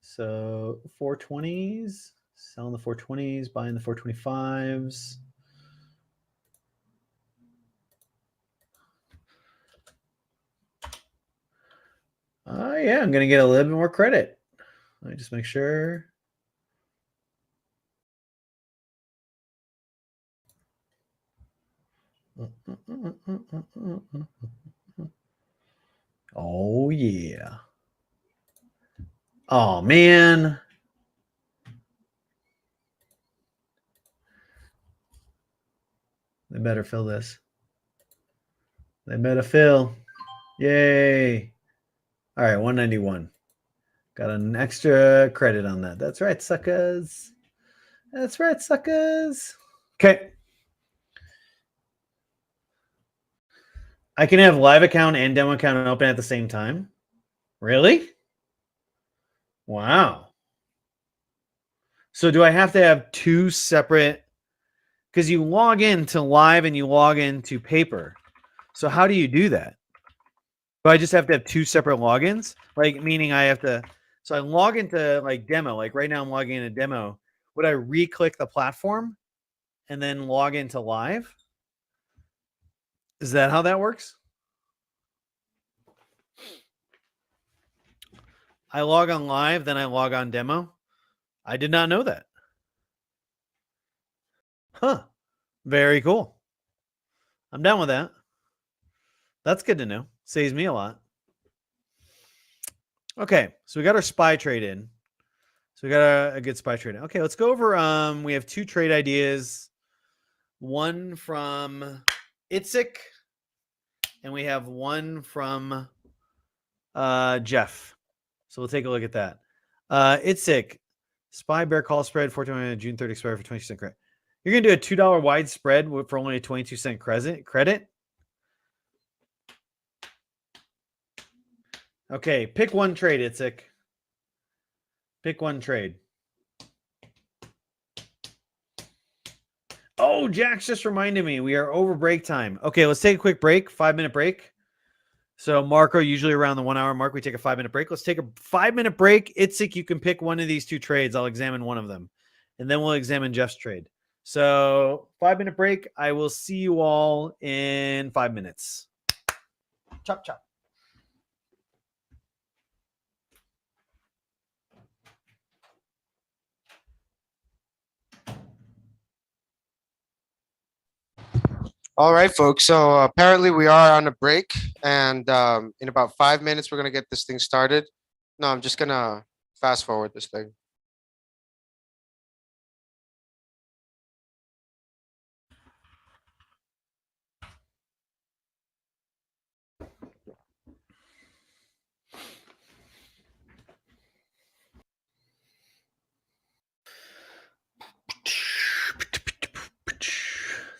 So 420s, selling the 420s, buying the 425s. Yeah, I'm going to get a little bit more credit. Let me just make sure. Oh, yeah. Oh, man. They better fill this. They better fill. Yay. All right, 191. Got an extra credit on that. That's right, suckers. That's right, suckers. Okay. I can have live account and demo account open at the same time. Really? Wow. So do I have to have two separate? Because you log into live and you log into paper. So how do you do that? Do I just have to have two separate logins? Like, meaning I have to So I log into like demo, like right now I'm logging into demo. Would I re-click the platform and then log into live? Is that how that works? I log on live, then I log on demo. I did not know that. Huh. Very cool. I'm down with that. That's good to know. Saves me a lot. Okay, so we got our SPY trade in. So we got a good SPY trade in. Okay, let's go over. We have 2 trade ideas. One from Itzik, and we have one from Jeff. So we'll take a look at that. Itzik, SPY bear call spread, 420 June 30 expired for 20% credit. You're going to do a $2 wide spread for only a 22-cent credit. Okay, pick one trade, Itzik. Pick one trade. Oh, Jack's just reminded me we are over break time. Okay, let's take a quick break, 5-minute break. So Marco, usually around the 1 hour mark, we take a 5-minute break. Let's take a 5-minute break. Itzik, you can pick one of these 2 trades. I'll examine one of them, and then we'll examine Jeff's trade. So 5-minute break. I will see you all in 5 minutes. Chop, chop. All right, folks. So apparently we are on a break, and in about 5 minutes we're gonna get this thing started. No, I'm just gonna fast forward this thing.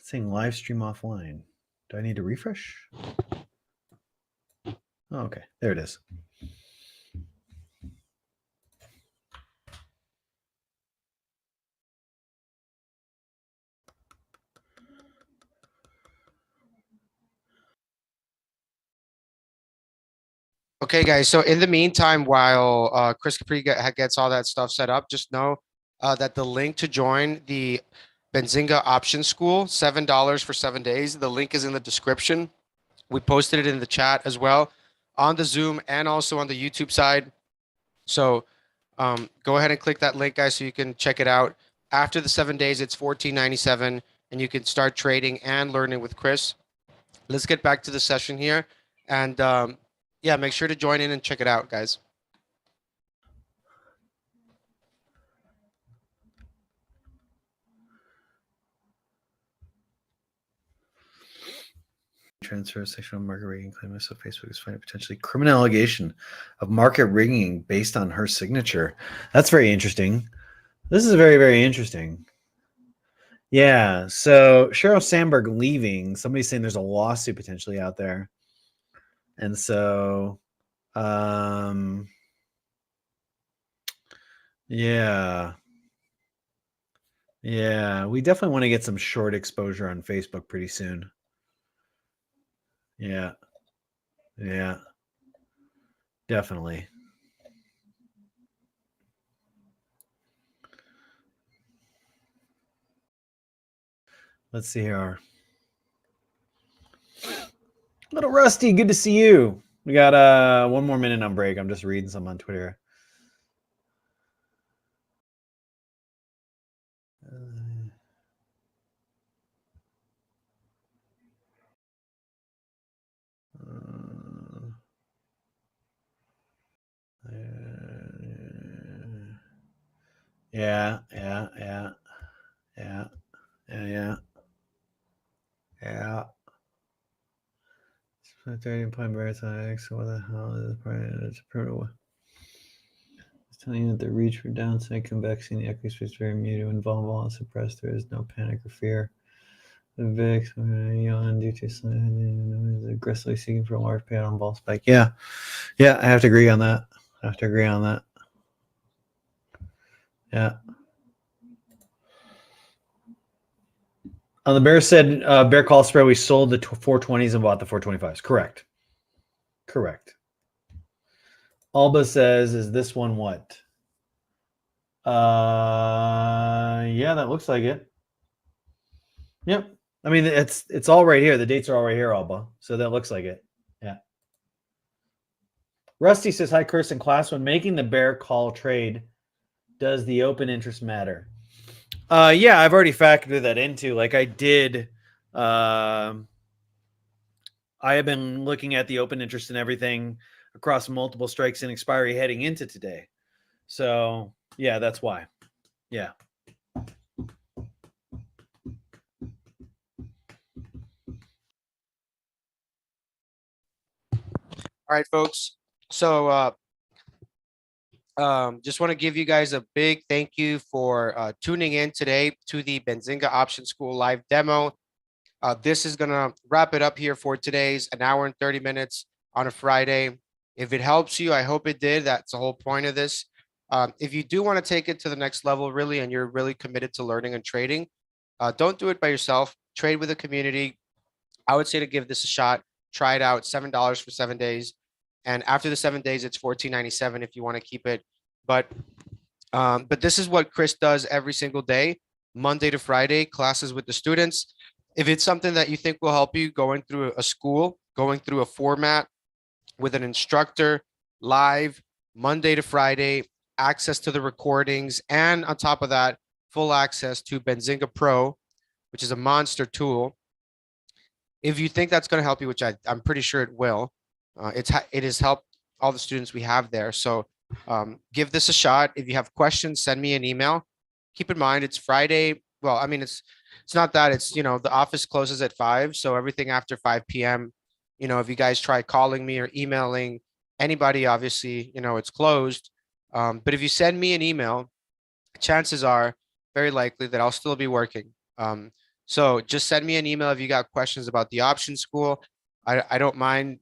Saying live stream offline. Do I need to refresh? Oh, okay, there it is. Okay, guys. So in the meantime, while Chris Capri gets all that stuff set up, just know that the link to join the Benzinga Options School, $7 for 7 days. The link is in the description. We posted it in the chat as well on the Zoom and also on the YouTube side. So go ahead and click that link, guys, so you can check it out. After the 7 days, it's $14.97, and you can start trading and learning with Chris. Let's get back to the session here, and yeah, make sure to join in and check it out, guys. Transfer of sexual market rigging claim. So Facebook is finding potentially criminal allegation of market rigging based on her signature. That's very interesting. This is very, very interesting. Yeah. So Sheryl Sandberg leaving. Somebody's saying there's a lawsuit potentially out there. And so, yeah. Yeah. We definitely want to get some short exposure on Facebook pretty soon. Yeah. Yeah. Definitely. Let's see here. Little Rusty, good to see you. We got 1 more minute on break. I'm just reading some on Twitter. Yeah. Trading point Veritone. So what the hell is it's brutal. It's telling you that the reach for downside convexing the equity space is very muted when volatile and suppressed. There is no panic or fear. The VIX yawn due to aggressively seeking for a large payout on vol spike. Yeah, I have to agree on that. Yeah. On the bear said bear call spread, we sold the 420s and bought the 425s. Correct. Alba says, is this one what? Yeah, that looks like it. Yep. I mean, it's all right here. The dates are all right here, Alba. So that looks like it. Yeah. Rusty says, hi, Chris and class. When making the bear call trade, does the open interest matter? Yeah, I've already factored that into. Like I did. I have been looking at the open interest and everything across multiple strikes and expiry heading into today. So yeah, that's why. Yeah. All right, folks. So just want to give you guys a big thank you for tuning in today to the Benzinga Options School live demo. This is going to wrap it up here for today's an hour and 30 minutes on a Friday. If it helps you, I hope it did. That's the whole point of this. If you do want to take it to the next level, really, and you're really committed to learning and trading, don't do it by yourself. Trade with a community. I would say to give this a shot. Try it out. $7 for 7 days. And after the 7 days, it's $14.97 if you want to keep it. But this is what Chris does every single day, Monday to Friday, classes with the students. If it's something that you think will help you going through a school, going through a format with an instructor, live, Monday to Friday, access to the recordings, and on top of that, full access to Benzinga Pro, which is a monster tool. If you think that's going to help you, which I'm pretty sure it will, it has helped all the students we have there. So give this a shot. If you have questions, send me an email. Keep in mind, it's Friday. Well, I mean, it's not that. It's, the office closes at 5. So everything after 5 p.m., if you guys try calling me or emailing anybody, obviously, it's closed. But if you send me an email, chances are very likely that I'll still be working. So just send me an email if you got questions about the option school. I don't mind,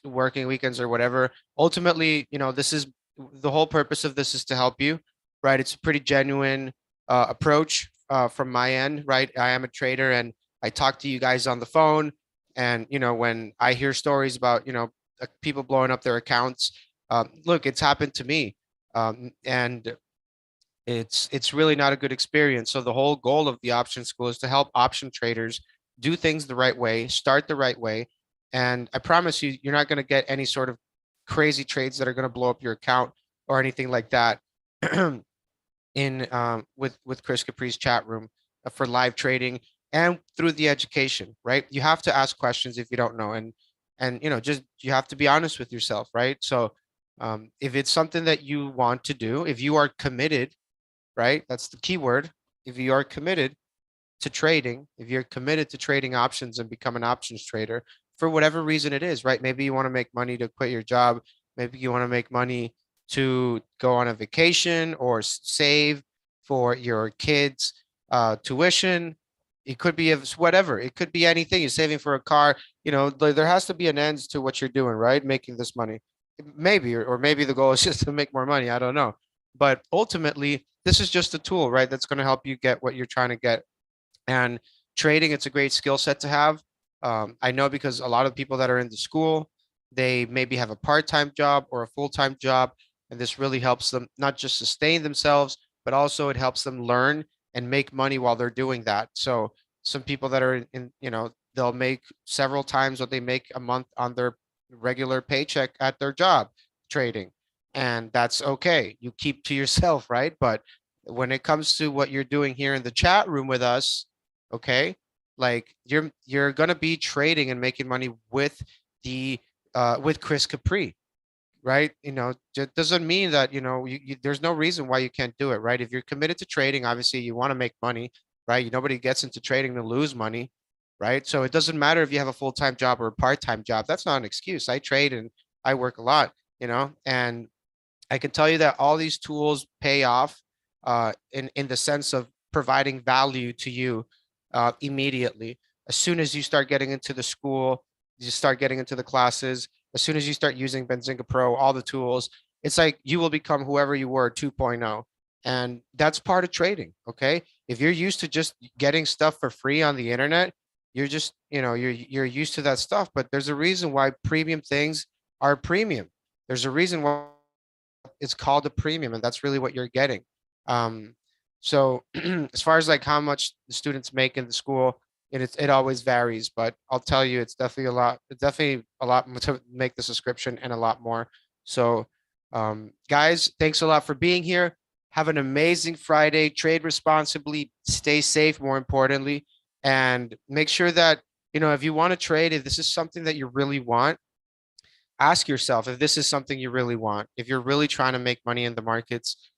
working weekends or whatever. Ultimately, this is the whole purpose of this is to help you, right? It's a pretty genuine approach from my end, right? I am a trader and I talk to you guys on the phone. And, when I hear stories about, people blowing up their accounts, look, it's happened to me. And it's really not a good experience. So the whole goal of the option school is to help option traders do things the right way, start the right way. And I promise you, you're not going to get any sort of crazy trades that are going to blow up your account or anything like that in with Chris Capri's chat room for live trading and through the education, right? You have to ask questions if you don't know, and just you have to be honest with yourself, right? So if it's something that you want to do, if you are committed, right? That's the key word. If you are committed to trading, if you're committed to trading options and become an options trader for whatever reason it is, right? Maybe you want to make money to quit your job. Maybe you want to make money to go on a vacation or save for your kids' tuition. It could be whatever. It could be anything. You're saving for a car. There has to be an end to what you're doing, right? Making this money. Maybe, or maybe the goal is just to make more money. I don't know. But ultimately, this is just a tool, right? That's going to help you get what you're trying to get. And trading, it's a great skill set to have. I know because a lot of people that are in the school, they maybe have a part-time job or a full-time job, and this really helps them not just sustain themselves, but also it helps them learn and make money while they're doing that. So some people that are they'll make several times what they make a month on their regular paycheck at their job trading, and that's okay. You keep to yourself, right? But when it comes to what you're doing here in the chat room with us, okay, like you're gonna be trading and making money with the with Chris Capri, right? It doesn't mean that there's no reason why you can't do it, right? If you're committed to trading, obviously you want to make money, right? Nobody gets into trading to lose money, right? So it doesn't matter if you have a full-time job or a part-time job. That's not an excuse. I trade and I work a lot, and I can tell you that all these tools pay off in the sense of providing value to you immediately. As soon as you start getting into the school, you start getting into the classes, as soon as you start using Benzinga Pro, all the tools, it's like you will become whoever you were 2.0. And that's part of trading. Okay. If you're used to just getting stuff for free on the internet, you're just, you're used to that stuff. But there's a reason why premium things are premium. There's a reason why it's called a premium, and that's really what you're getting. Um, so as far as like how much the students make in the school, it always varies, but I'll tell you, it's definitely a lot to make the subscription and a lot more. So, guys, thanks a lot for being here. Have an amazing Friday. Trade responsibly, stay safe, more importantly, and make sure that, if you want to trade, if this is something that you really want, ask yourself if this is something you really want, if you're really trying to make money in the markets.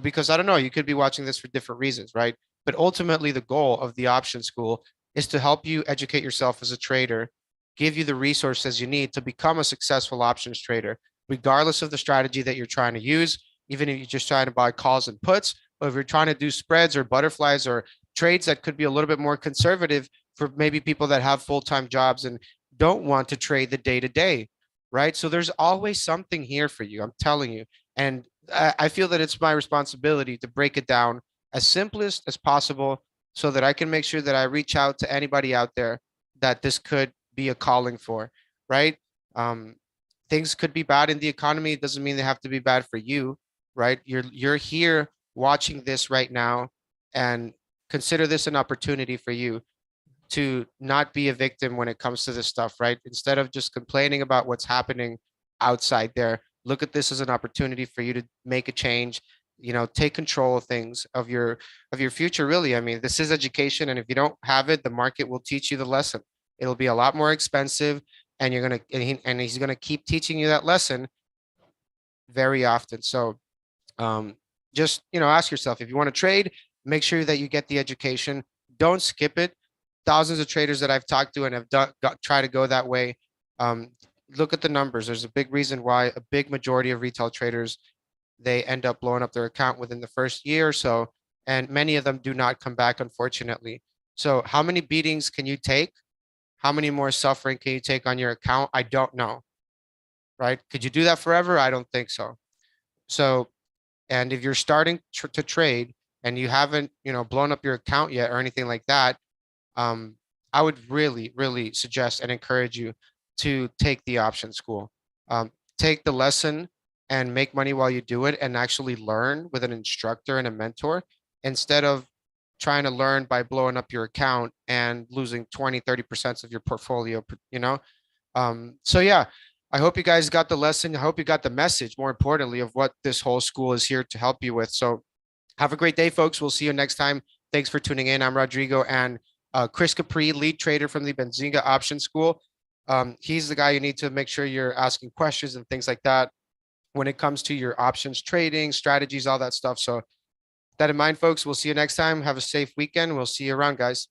Because I don't know, you could be watching this for different reasons, right? But ultimately, the goal of the option school is to help you educate yourself as a trader, give you the resources you need to become a successful options trader, regardless of the strategy that you're trying to use. Even if you're just trying to buy calls and puts, or if you're trying to do spreads or butterflies or trades that could be a little bit more conservative for maybe people that have full-time jobs and don't want to trade the day to day, right? So there's always something here for you. I'm telling you. And I feel that it's my responsibility to break it down as simplest as possible so that I can make sure that I reach out to anybody out there that this could be a calling for, right? Um, Things could be bad in the economy. It doesn't mean they have to be bad for you, right? You're here watching this right now, and consider this an opportunity for you to not be a victim when it comes to this stuff, right? Instead of just complaining about what's happening outside there, look at this as an opportunity for you to make a change, take control of things, of your future, really. I mean, this is education, and if you don't have it, the market will teach you the lesson. It'll be a lot more expensive, and he's going to keep teaching you that lesson very often. So just ask yourself, if you want to trade, make sure that you get the education. Don't skip it. Thousands of traders that I've talked to and have try to go that way. um, Look at the numbers. There's a big reason why a big majority of retail traders, they end up blowing up their account within the first year or so, and many of them do not come back, unfortunately. So how many beatings can you take? How many more suffering can you take on your account? I don't know, right? Could you do that forever? I don't think so. So, and if you're starting to trade and you haven't, blown up your account yet or anything like that, um, I would really, really suggest and encourage you to take the option school. Take the lesson and make money while you do it, and actually learn with an instructor and a mentor, instead of trying to learn by blowing up your account and losing 20, 30% of your portfolio, so yeah, I hope you guys got the lesson. I hope you got the message, more importantly, of what this whole school is here to help you with. So have a great day, folks. We'll see you next time. Thanks for tuning in. I'm Rodrigo, and Chris Capri, lead trader from the Benzinga Options School. He's the guy you need to make sure you're asking questions and things like that when it comes to your options trading, strategies, all that stuff. So that in mind, folks, we'll see you next time. Have a safe weekend. We'll see you around, guys.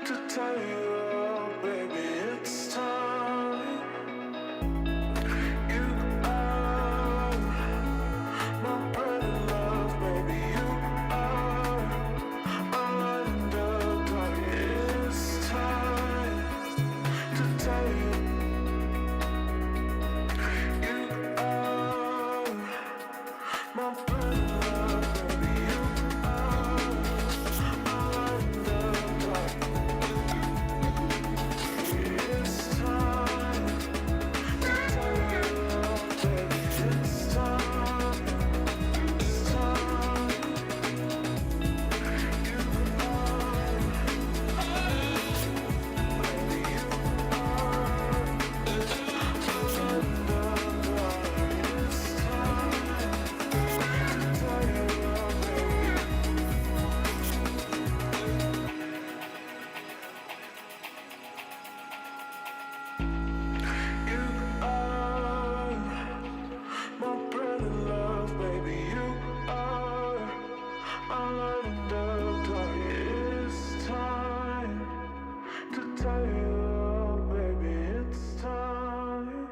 to tell you, oh, baby, it's time. You are my bread and love, baby. You are my light in the dark. It's time to tell you, you are my bread and love, baby. You are my light in the dark. It's time to tell you, oh, baby, it's time. It's time. You are, baby, you are my light in the dark. It's time to tell you, oh, baby. You are my bread and love, baby. You are my light in the dark. It's time to tell you, oh, baby, it's time.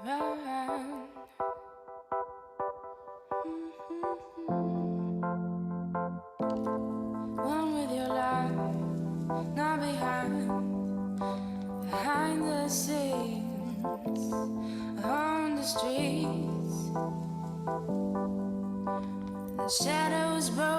round. One with your life, not behind the scenes, on the streets. The shadows burn.